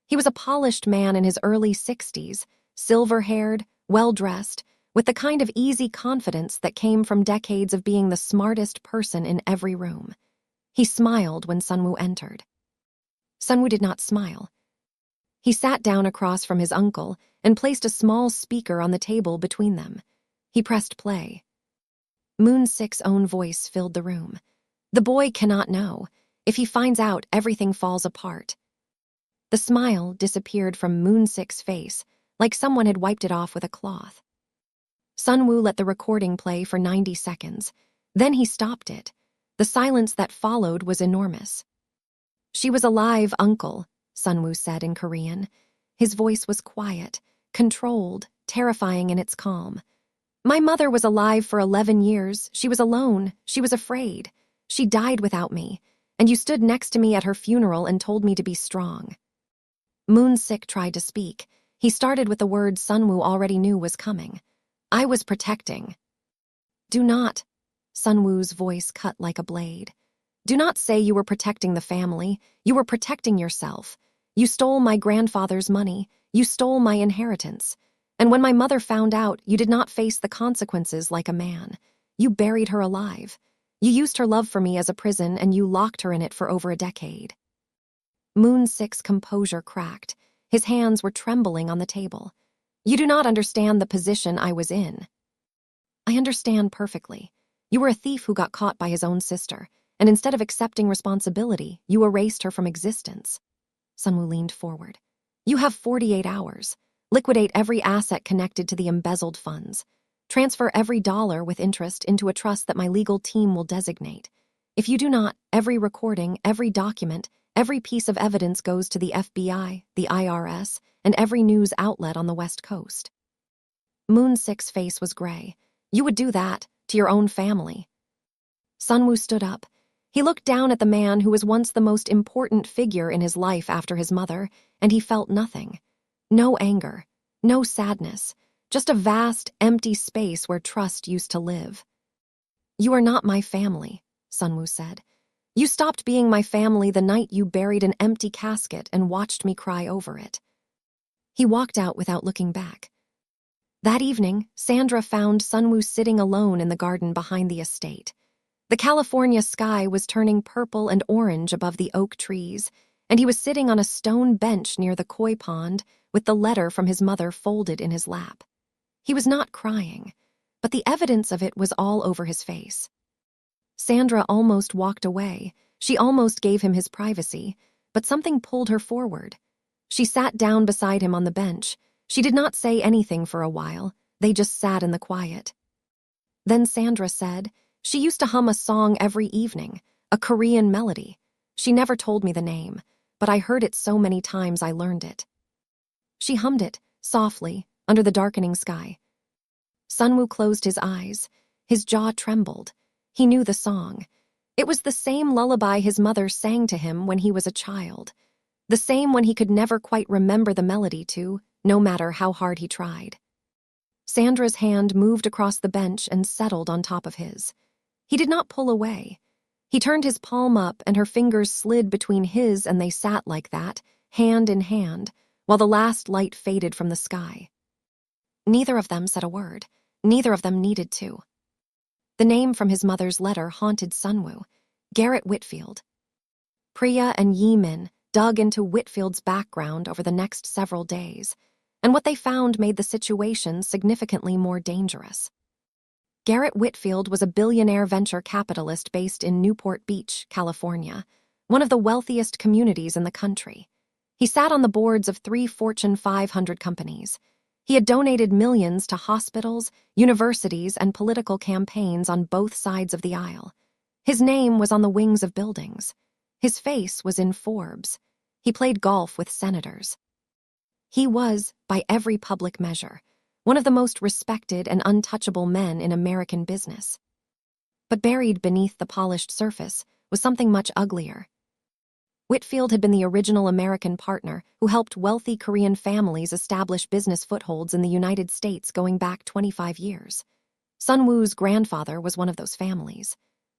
He was a polished man in his early 60s, silver-haired, well-dressed, with the kind of easy confidence that came from decades of being the smartest person in every room. He smiled when Sunwoo entered. Sunwoo did not smile. He sat down across from his uncle and placed a small speaker on the table between them. He pressed play. Moonsick's own voice filled the room. The boy cannot know. If he finds out, everything falls apart. The smile disappeared from Moonsick's face, like someone had wiped it off with a cloth. Sunwoo let the recording play for 90 seconds. Then he stopped it. The silence that followed was enormous. She was alive, uncle, Sunwoo said in Korean. His voice was quiet, controlled, terrifying in its calm. My mother was alive for 11 years. She was alone. She was afraid. She died without me, and you stood next to me at her funeral and told me to be strong. Moonsick tried to speak. He started with the word Sunwoo already knew was coming. I was protecting. Do not, Sunwoo's voice cut like a blade. Do not say you were protecting the family. You were protecting yourself. You stole my grandfather's money. You stole my inheritance. And when my mother found out, you did not face the consequences like a man. You buried her alive. You used her love for me as a prison, and you locked her in it for over a decade. Moonsick's composure cracked. His hands were trembling on the table. You do not understand the position I was in. I understand perfectly. You were a thief who got caught by his own sister, and instead of accepting responsibility, you erased her from existence. Sunwoo leaned forward. You have 48 hours. Liquidate every asset connected to the embezzled funds. Transfer every dollar with interest into a trust that my legal team will designate. If you do not, every recording, every document, every piece of evidence goes to the FBI, the IRS, and every news outlet on the West Coast. Moonsick's face was gray. You would do that to your own family. Sunwoo stood up. He looked down at the man who was once the most important figure in his life after his mother, and he felt nothing. No anger, no sadness, just a vast, empty space where trust used to live. You are not my family, Sunwoo said. You stopped being my family the night you buried an empty casket and watched me cry over it. He walked out without looking back. That evening, Sandra found Sunwoo sitting alone in the garden behind the estate. The California sky was turning purple and orange above the oak trees, and he was sitting on a stone bench near the koi pond with the letter from his mother folded in his lap. He was not crying, but the evidence of it was all over his face. Sandra almost walked away. She almost gave him his privacy, but something pulled her forward. She sat down beside him on the bench. She did not say anything for a while. They just sat in the quiet. Then Sandra said, "She used to hum a song every evening, a Korean melody. She never told me the name, but I heard it so many times I learned it." She hummed it, softly, under the darkening sky. Sunwoo closed his eyes. His jaw trembled. He knew the song. It was the same lullaby his mother sang to him when he was a child. The same one he could never quite remember the melody to, no matter how hard he tried. Sandra's hand moved across the bench and settled on top of his. He did not pull away. He turned his palm up and her fingers slid between his and they sat like that, hand in hand, while the last light faded from the sky. Neither of them said a word. Neither of them needed to. The name from his mother's letter haunted Sunwoo, Garrett Whitfield. Priya and Yi-min dug into Whitfield's background over the next several days, and what they found made the situation significantly more dangerous. Garrett Whitfield was a billionaire venture capitalist based in Newport Beach, California, one of the wealthiest communities in the country. He sat on the boards of 3 Fortune 500 companies. He had donated millions to hospitals, universities, and political campaigns on both sides of the aisle. His name was on the wings of buildings. His face was in Forbes. He played golf with senators. He was, by every public measure, one of the most respected and untouchable men in American business. But buried beneath the polished surface was something much uglier. Whitfield had been the original American partner who helped wealthy Korean families establish business footholds in the United States going back 25 years. Sunwoo's grandfather was one of those families.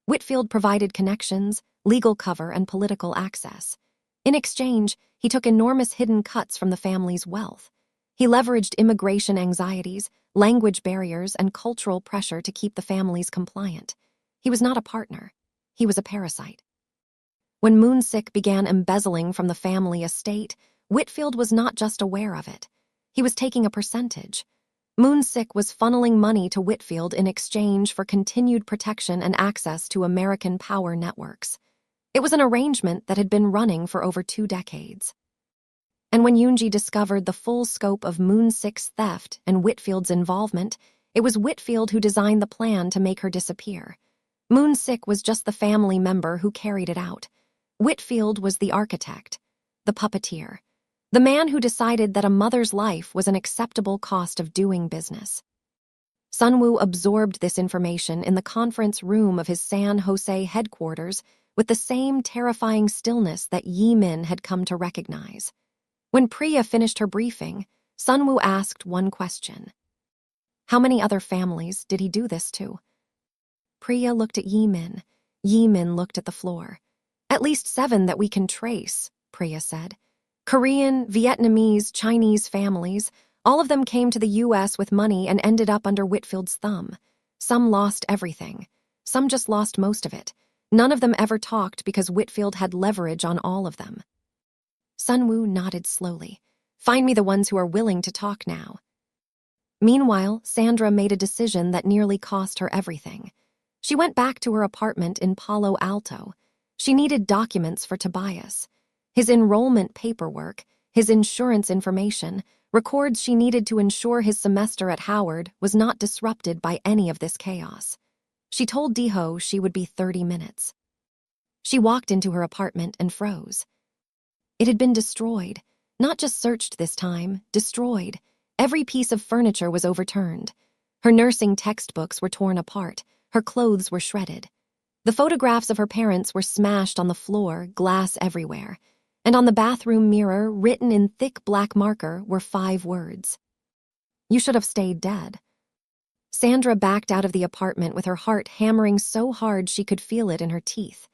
Whitfield provided connections, legal cover, and political access. In exchange, he took enormous hidden cuts from the family's wealth. He leveraged immigration anxieties, language barriers, and cultural pressure to keep the families compliant. He was not a partner. He was a parasite. When Moon-sik began embezzling from the family estate, Whitfield was not just aware of it. He was taking a percentage. Moon-sik was funneling money to Whitfield in exchange for continued protection and access to American power networks. It was an arrangement that had been running for over 2 decades. And when Yoonji discovered the full scope of Moon-sik's theft and Whitfield's involvement, it was Whitfield who designed the plan to make her disappear. Moon-sik was just the family member who carried it out. Whitfield was the architect, the puppeteer, the man who decided that a mother's life was an acceptable cost of doing business. Sunwoo absorbed this information in the conference room of his San Jose headquarters with the same terrifying stillness that Yi-min had come to recognize. When Priya finished her briefing, Sunwoo asked one question. How many other families did he do this to? Priya looked at Yi-min. Yi-min looked at the floor. At least 7 that we can trace, Priya said. Korean, Vietnamese, Chinese families, all of them came to the U.S. with money and ended up under Whitfield's thumb. Some lost everything. Some just lost most of it. None of them ever talked because Whitfield had leverage on all of them. Sunwoo nodded slowly. Find me the ones who are willing to talk now. Meanwhile, Sandra made a decision that nearly cost her everything. She went back to her apartment in Palo Alto. She needed documents for Tobias. His enrollment paperwork, his insurance information, records she needed to ensure his semester at Howard was not disrupted by any of this chaos. She told Deho she would be 30 minutes. She walked into her apartment and froze. It had been destroyed. Not just searched this time, destroyed. Every piece of furniture was overturned. Her nursing textbooks were torn apart. Her clothes were shredded. The photographs of her parents were smashed on the floor, glass everywhere. And on the bathroom mirror, written in thick black marker, were 5 words. You should have stayed dead. Sandra backed out of the apartment with her heart hammering so hard she could feel it in her teeth.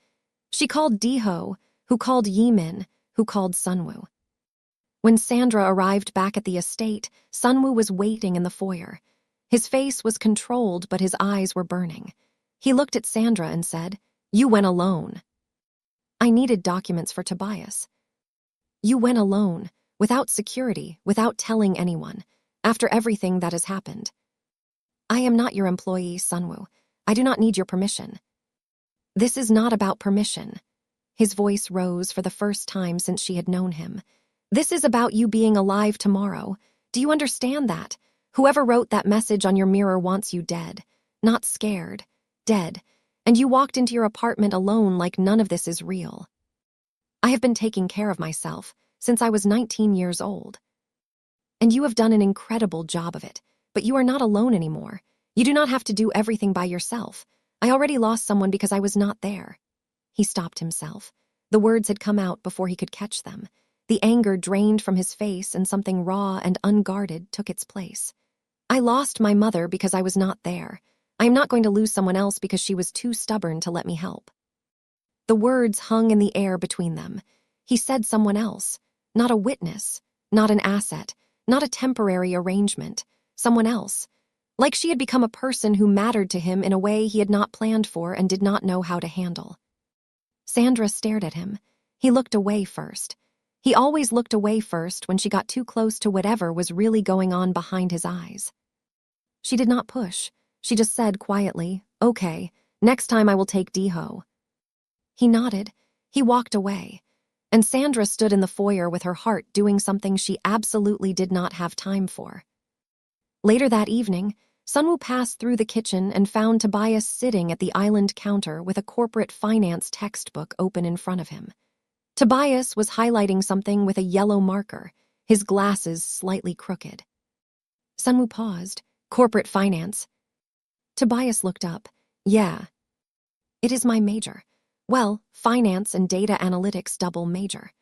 She called Deho, who called Yi-min, who called Sunwoo. When Sandra arrived back at the estate, Sunwoo was waiting in the foyer. His face was controlled, but his eyes were burning. He looked at Sandra and said, You went alone. I needed documents for Tobias. You went alone, without security, without telling anyone, after everything that has happened. I am not your employee, Sunwoo. I do not need your permission. This is not about permission. His voice rose for the first time since she had known him. This is about you being alive tomorrow. Do you understand that? Whoever wrote that message on your mirror wants you dead. not scared, dead, and you walked into your apartment alone like none of this is real. I have been taking care of myself since I was 19 years old. And you have done an incredible job of it, but you are not alone anymore. You do not have to do everything by yourself. I already lost someone because I was not there. He stopped himself. The words had come out before he could catch them. The anger drained from his face and something raw and unguarded took its place. I lost my mother because I was not there. I am not going to lose someone else because she was too stubborn to let me help. The words hung in the air between them. He said someone else, not a witness, not an asset, not a temporary arrangement, someone else. Like she had become a person who mattered to him in a way he had not planned for and did not know how to handle. Sandra stared at him. He looked away first. He always looked away first when she got too close to whatever was really going on behind his eyes. She did not push. She just said quietly, "Okay, next time I will take Deho." He nodded. He walked away. And Sandra stood in the foyer with her heart doing something she absolutely did not have time for. Later that evening, Sunwoo passed through the kitchen and found Tobias sitting at the island counter with a corporate finance textbook open in front of him. Tobias was highlighting something with a yellow marker, his glasses slightly crooked. Sunwoo paused. "Corporate finance." Tobias looked up. "Yeah. It is my major. Well, finance and data analytics double major."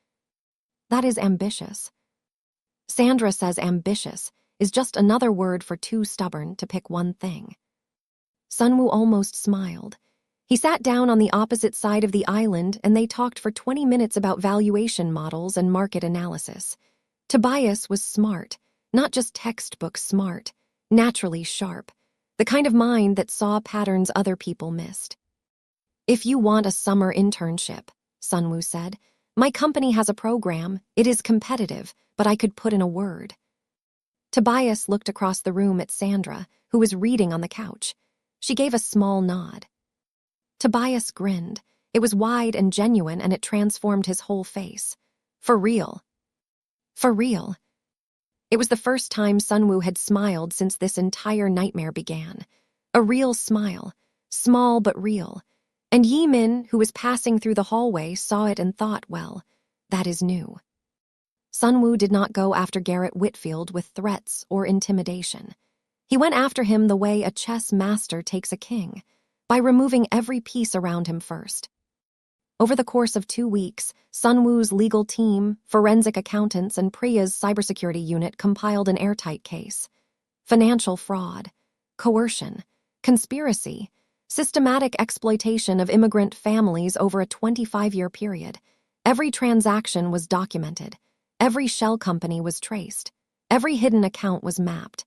"That is ambitious." Sandra says ambitious is just another word for too stubborn to pick one thing. Sunwoo almost smiled. He sat down on the opposite side of the island and they talked for 20 minutes about valuation models and market analysis. Tobias was smart, not just textbook smart, naturally sharp, the kind of mind that saw patterns other people missed. "If you want a summer internship," Sunwoo said, "my company has a program. It is competitive, but I could put in a word." Tobias looked across the room at Sandra, who was reading on the couch. She gave a small nod. Tobias grinned. It was wide and genuine, and it transformed his whole face. "For real." For real. It was the first time Sunwoo had smiled since this entire nightmare began. A real smile, small but real. And Yi-min, who was passing through the hallway, saw it and thought, well, that is new. Sunwoo did not go after Garrett Whitfield with threats or intimidation. He went after him the way a chess master takes a king, by removing every piece around him first. Over the course of 2 weeks, Sunwoo's legal team, forensic accountants, and Priya's cybersecurity unit compiled an airtight case. Financial fraud, coercion, conspiracy, systematic exploitation of immigrant families over a 25-year period. Every transaction was documented. Every shell company was traced. Every hidden account was mapped.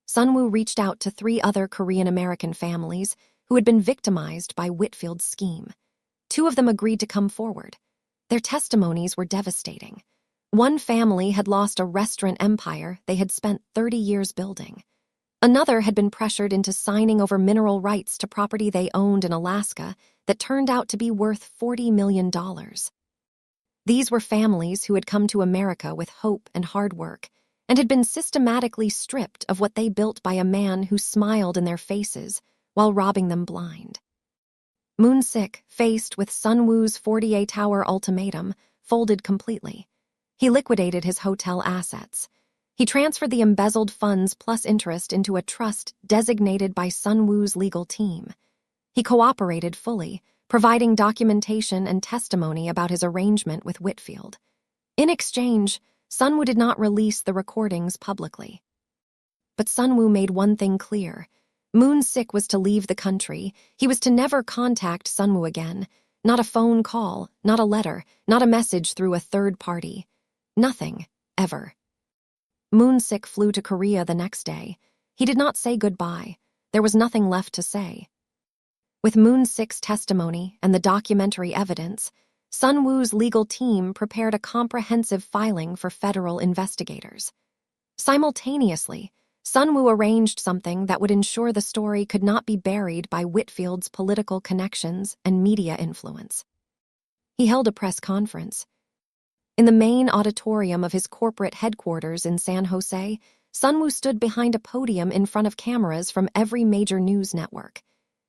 Sunwoo reached out to 3 other Korean-American families who had been victimized by Whitfield's scheme. 2 of them agreed to come forward. Their testimonies were devastating. One family had lost a restaurant empire they had spent 30 years building. Another had been pressured into signing over mineral rights to property they owned in Alaska that turned out to be worth $40 million. These were families who had come to America with hope and hard work, and had been systematically stripped of what they built by a man who smiled in their faces while robbing them blind. Moon-sik, faced with Sunwoo's 48-hour ultimatum, folded completely. He liquidated his hotel assets. He transferred the embezzled funds plus interest into a trust designated by Sunwoo's legal team. He cooperated fully, providing documentation and testimony about his arrangement with Whitfield. In exchange, Sunwoo did not release the recordings publicly. But Sunwoo made one thing clear. Moon-sik was to leave the country. He was to never contact Sunwoo again. Not a phone call, not a letter, not a message through a third party. Nothing, ever. Moon-sik flew to Korea the next day. He did not say goodbye. There was nothing left to say. With Moon-sik's testimony and the documentary evidence, Sunwoo's legal team prepared a comprehensive filing for federal investigators. Simultaneously, Sunwoo arranged something that would ensure the story could not be buried by Whitfield's political connections and media influence. He held a press conference. In the main auditorium of his corporate headquarters in San Jose, Sunwoo stood behind a podium in front of cameras from every major news network.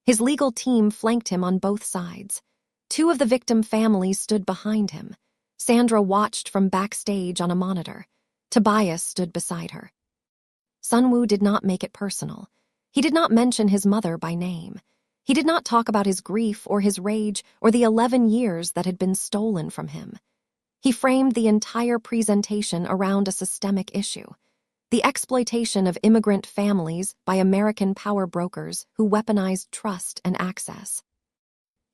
His legal team flanked him on both sides. Two of the victim families stood behind him. Sandra watched from backstage on a monitor. Tobias stood beside her. Sunwoo did not make it personal. He did not mention his mother by name. He did not talk about his grief or his rage or the 11 years that had been stolen from him. He framed the entire presentation around a systemic issue: the exploitation of immigrant families by American power brokers who weaponized trust and access.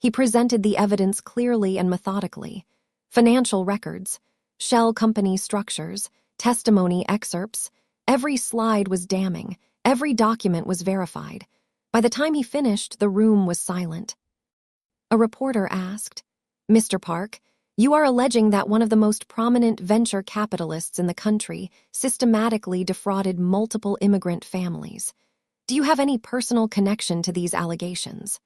He presented the evidence clearly and methodically: financial records, shell company structures, testimony excerpts. Every slide was damning, every document was verified. By the time he finished, the room was silent. A reporter asked, "Mr. Park, you are alleging that one of the most prominent venture capitalists in the country systematically defrauded multiple immigrant families. Do you have any personal connection to these allegations?"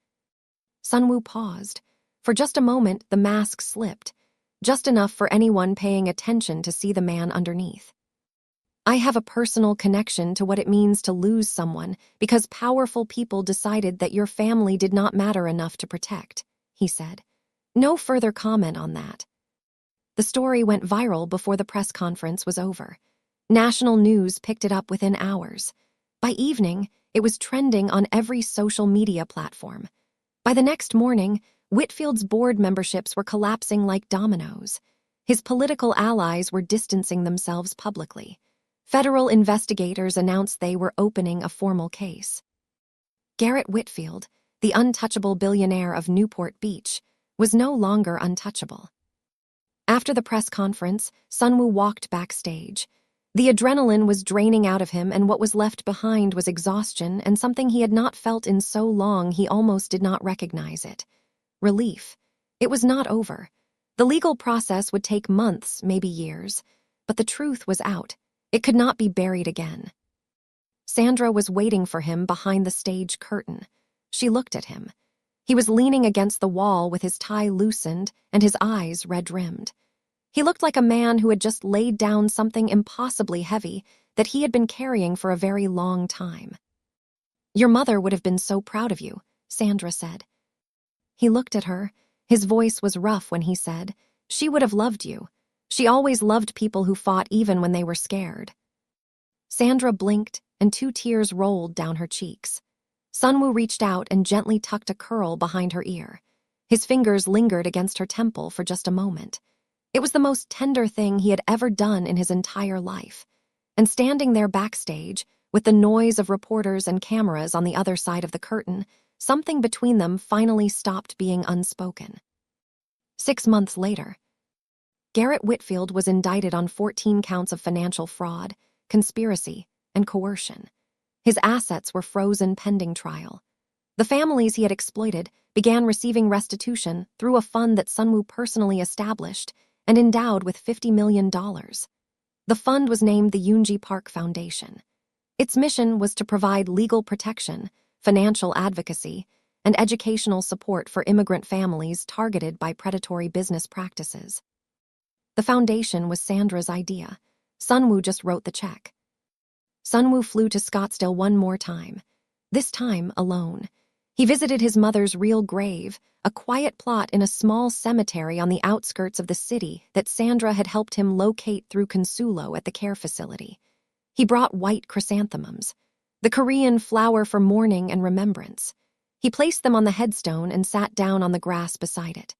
Sunwoo paused. For just a moment, the mask slipped, just enough for anyone paying attention to see the man underneath. "I have a personal connection to what it means to lose someone because powerful people decided that your family did not matter enough to protect," he said. No further comment on that. The story went viral before the press conference was over. National news picked it up within hours. By evening, it was trending on every social media platform. By the next morning, Whitfield's board memberships were collapsing like dominoes. His political allies were distancing themselves publicly. Federal investigators announced they were opening a formal case. Garrett Whitfield, the untouchable billionaire of Newport Beach, was no longer untouchable. After the press conference, Sunwoo walked backstage. The adrenaline was draining out of him, and what was left behind was exhaustion and something he had not felt in so long he almost did not recognize it: relief. It was not over. The legal process would take months, maybe years, but the truth was out. It could not be buried again. Sandra was waiting for him behind the stage curtain. She looked at him. He was leaning against the wall with his tie loosened and his eyes red-rimmed. He looked like a man who had just laid down something impossibly heavy that he had been carrying for a very long time. "Your mother would have been so proud of you," Sandra said. He looked at her. His voice was rough when he said, "She would have loved you. She always loved people who fought even when they were scared." Sandra blinked, and 2 tears rolled down her cheeks. Sunwoo reached out and gently tucked a curl behind her ear. His fingers lingered against her temple for just a moment. It was the most tender thing he had ever done in his entire life. And standing there backstage, with the noise of reporters and cameras on the other side of the curtain, something between them finally stopped being unspoken. 6 months later, Garrett Whitfield was indicted on 14 counts of financial fraud, conspiracy, and coercion. His assets were frozen pending trial. The families he had exploited began receiving restitution through a fund that Sunwoo personally established and endowed with $50 million. The fund was named the Yoonji Park Foundation. Its mission was to provide legal protection, financial advocacy, and educational support for immigrant families targeted by predatory business practices. The foundation was Sandra's idea. Sunwoo just wrote the check. Sunwoo flew to Scottsdale one more time, this time alone. He visited his mother's real grave, a quiet plot in a small cemetery on the outskirts of the city that Sandra had helped him locate through Consulo at the care facility. He brought white chrysanthemums, the Korean flower for mourning and remembrance. He placed them on the headstone and sat down on the grass beside it.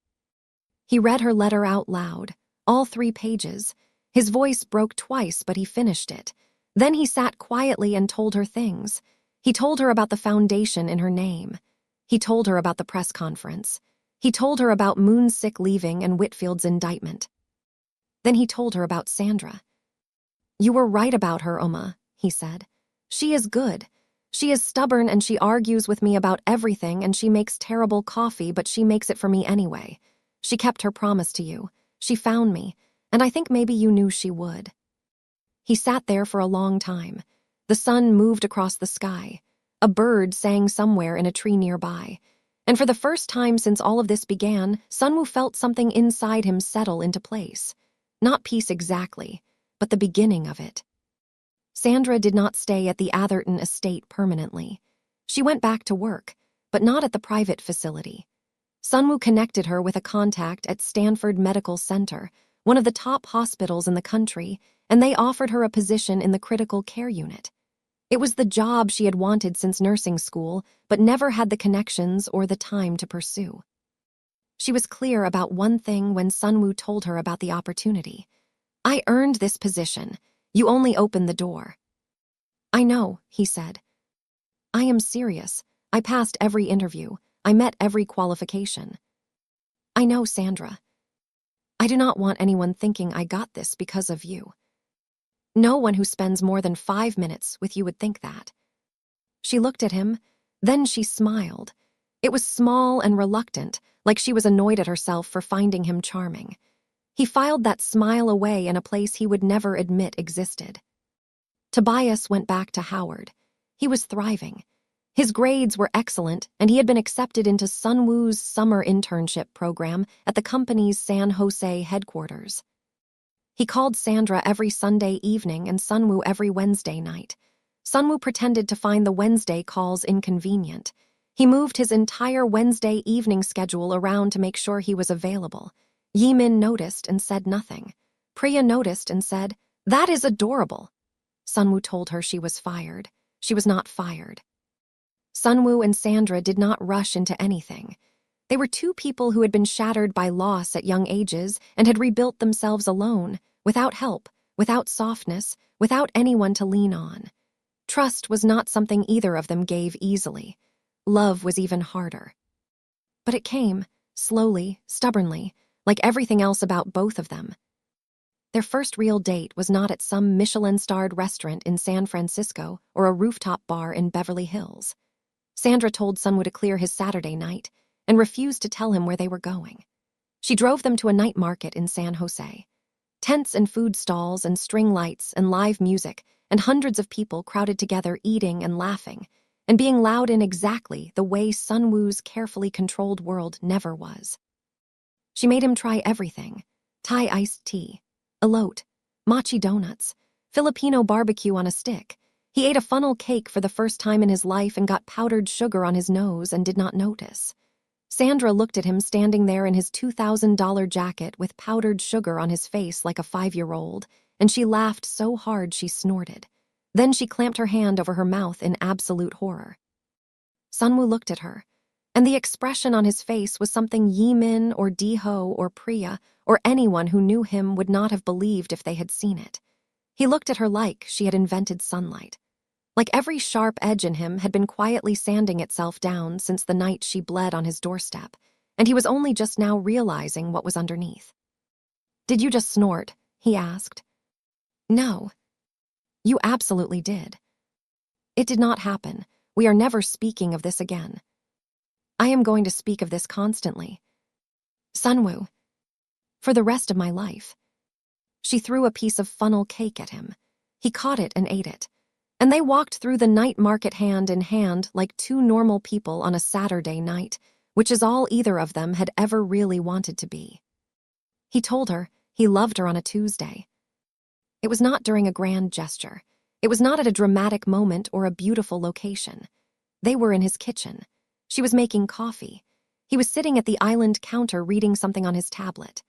He read her letter out loud, all 3 pages. His voice broke twice, but he finished it. Then he sat quietly and told her things. He told her about the foundation in her name. He told her about the press conference. He told her about Moon's sick leaving and Whitfield's indictment. Then he told her about Sandra. "You were right about her, Oma," he said. "She is good. She is stubborn and she argues with me about everything, and she makes terrible coffee, but she makes it for me anyway. She kept her promise to you. She found me, and I think maybe you knew she would." He sat there for a long time. The sun moved across the sky. A bird sang somewhere in a tree nearby. And for the first time since all of this began, Sunwoo felt something inside him settle into place. Not peace exactly, but the beginning of it. Sandra did not stay at the Atherton estate permanently. She went back to work, but not at the private facility. Sunwoo connected her with a contact at Stanford Medical Center, one of the top hospitals in the country, and they offered her a position in the critical care unit. It was the job she had wanted since nursing school, but never had the connections or the time to pursue. She was clear about one thing when Sunwoo told her about the opportunity. "I earned this position. You only opened the door." "I know," he said. "I am serious. I passed every interview. I met every qualification." "I know, Sandra. I do not want anyone thinking I got this because of you. No one who spends more than 5 minutes with you would think that." She looked at him, then she smiled. It was small and reluctant, like she was annoyed at herself for finding him charming. He filed that smile away in a place he would never admit existed. Tobias went back to Howard. He was thriving. His grades were excellent, and he had been accepted into Sunwoo's summer internship program at the company's San Jose headquarters. He called Sandra every Sunday evening and Sunwoo every Wednesday night. Sunwoo pretended to find the Wednesday calls inconvenient. He moved his entire Wednesday evening schedule around to make sure he was available. Yimin noticed and said nothing. Priya noticed and said, "That is adorable." Sunwoo told her she was fired. She was not fired. Sunwoo and Sandra did not rush into anything. They were two people who had been shattered by loss at young ages and had rebuilt themselves alone, without help, without softness, without anyone to lean on. Trust was not something either of them gave easily. Love was even harder. But it came, slowly, stubbornly, like everything else about both of them. Their first real date was not at some Michelin-starred restaurant in San Francisco or a rooftop bar in Beverly Hills. Sandra told Sunwoo to clear his Saturday night and refused to tell him where they were going. She drove them to a night market in San Jose. Tents and food stalls and string lights and live music and hundreds of people crowded together eating and laughing and being loud in exactly the way Sunwoo's carefully controlled world never was. She made him try everything: Thai iced tea, elote, mochi donuts, Filipino barbecue on a stick. He ate a funnel cake for the first time in his life and got powdered sugar on his nose and did not notice. Sandra looked at him standing there in his $2,000 jacket with powdered sugar on his face like a 5-year-old, and she laughed so hard she snorted. Then she clamped her hand over her mouth in absolute horror. Sunwoo looked at her, and the expression on his face was something Yimin or Diho or Priya or anyone who knew him would not have believed if they had seen it. He looked at her like she had invented sunlight. Like every sharp edge in him had been quietly sanding itself down since the night she bled on his doorstep, and he was only just now realizing what was underneath. "Did you just snort?" he asked. "No." "You absolutely did." "It did not happen. We are never speaking of this again." "I am going to speak of this constantly." "Sunwoo. For the rest of my life." She threw a piece of funnel cake at him. He caught it and ate it. And they walked through the night market hand in hand like two normal people on a Saturday night, which is all either of them had ever really wanted to be. He told her he loved her on a Tuesday. It was not during a grand gesture. It was not at a dramatic moment or a beautiful location. They were in his kitchen. She was making coffee. He was sitting at the island counter reading something on his tablet.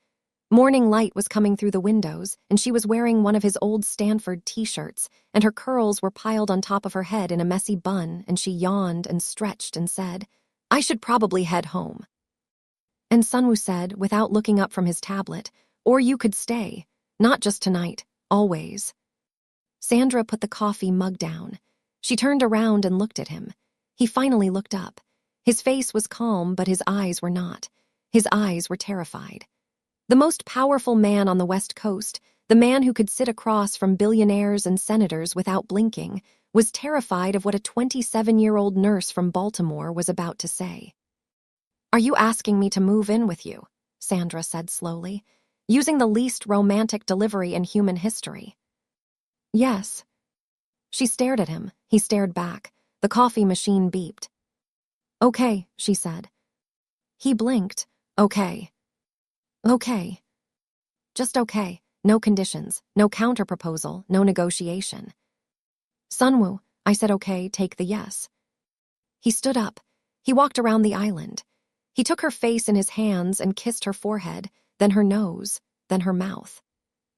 Morning light was coming through the windows, and she was wearing one of his old Stanford t-shirts, and her curls were piled on top of her head in a messy bun, and she yawned and stretched and said, "I should probably head home." And Sunwoo said, without looking up from his tablet, "Or you could stay. Not just tonight, always." Sandra put the coffee mug down. She turned around and looked at him. He finally looked up. His face was calm, but his eyes were not. His eyes were terrified. The most powerful man on the West Coast, the man who could sit across from billionaires and senators without blinking, was terrified of what a 27-year-old nurse from Baltimore was about to say. "Are you asking me to move in with you?" Sandra said slowly, using the least romantic delivery in human history. "Yes." She stared at him. He stared back. The coffee machine beeped. "Okay," she said. He blinked. "Okay." "Okay." Just okay. No conditions, no counterproposal, no negotiation. Sunwoo, I said okay, take the yes. He stood up. He walked around the island. He took her face in his hands and kissed her forehead, then her nose, then her mouth.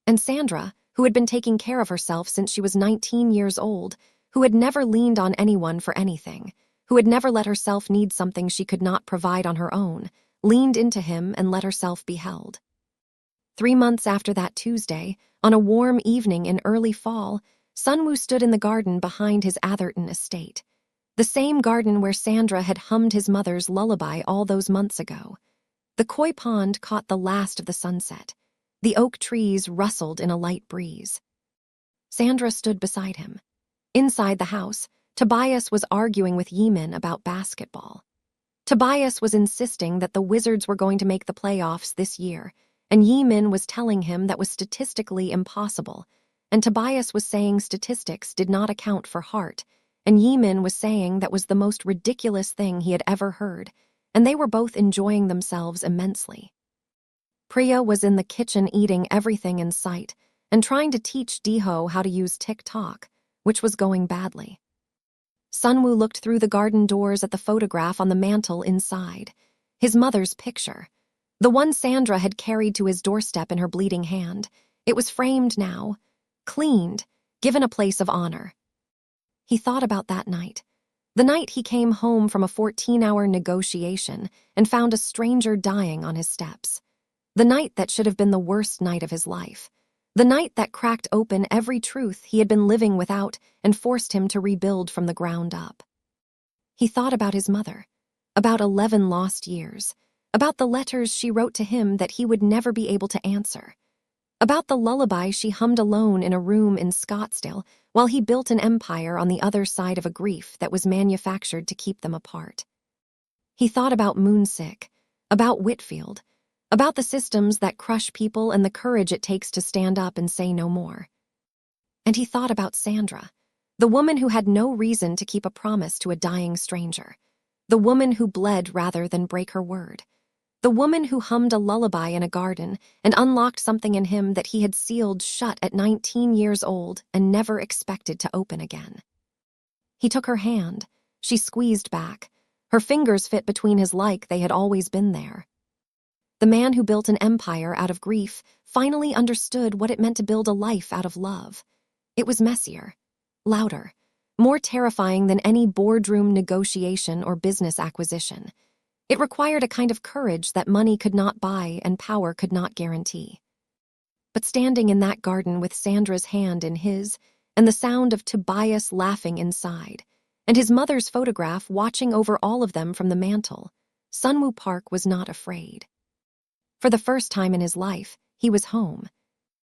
And Sandra, who had been taking care of herself since she was 19 years old, who had never leaned on anyone for anything, who had never let herself need something she could not provide on her own, leaned into him and let herself be held. 3 months after that Tuesday, on a warm evening in early fall, Sunwoo stood in the garden behind his Atherton estate. The same garden where Sandra had hummed his mother's lullaby all those months ago. The koi pond caught the last of the sunset. The oak trees rustled in a light breeze. Sandra stood beside him. Inside the house, Tobias was arguing with Yeeman about basketball. Tobias was insisting that the Wizards were going to make the playoffs this year, and Yeeman was telling him that was statistically impossible, and Tobias was saying statistics did not account for heart, and Yeeman was saying that was the most ridiculous thing he had ever heard, and they were both enjoying themselves immensely. Priya was in the kitchen eating everything in sight and trying to teach Deho how to use TikTok, which was going badly. Sunwoo looked through the garden doors at the photograph on the mantel inside, his mother's picture, the one Sandra had carried to his doorstep in her bleeding hand. It was framed now, cleaned, given a place of honor. He thought about that night, the night he came home from a 14-hour negotiation and found a stranger dying on his steps. The night that should have been the worst night of his life. The night that cracked open every truth he had been living without and forced him to rebuild from the ground up. He thought about his mother, about 11 lost years, about the letters she wrote to him that he would never be able to answer, about the lullaby she hummed alone in a room in Scottsdale while he built an empire on the other side of a grief that was manufactured to keep them apart. He thought about Moonsick, about Whitfield, about the systems that crush people and the courage it takes to stand up and say no more. And he thought about Sandra, the woman who had no reason to keep a promise to a dying stranger, the woman who bled rather than break her word, the woman who hummed a lullaby in a garden and unlocked something in him that he had sealed shut at 19 years old and never expected to open again. He took her hand. She squeezed back. Her fingers fit between his like they had always been there. The man who built an empire out of grief finally understood what it meant to build a life out of love. It was messier, louder, more terrifying than any boardroom negotiation or business acquisition. It required a kind of courage that money could not buy and power could not guarantee. But standing in that garden with Sandra's hand in his, and the sound of Tobias laughing inside, and his mother's photograph watching over all of them from the mantel, Sunwoo Park was not afraid. For the first time in his life, he was home.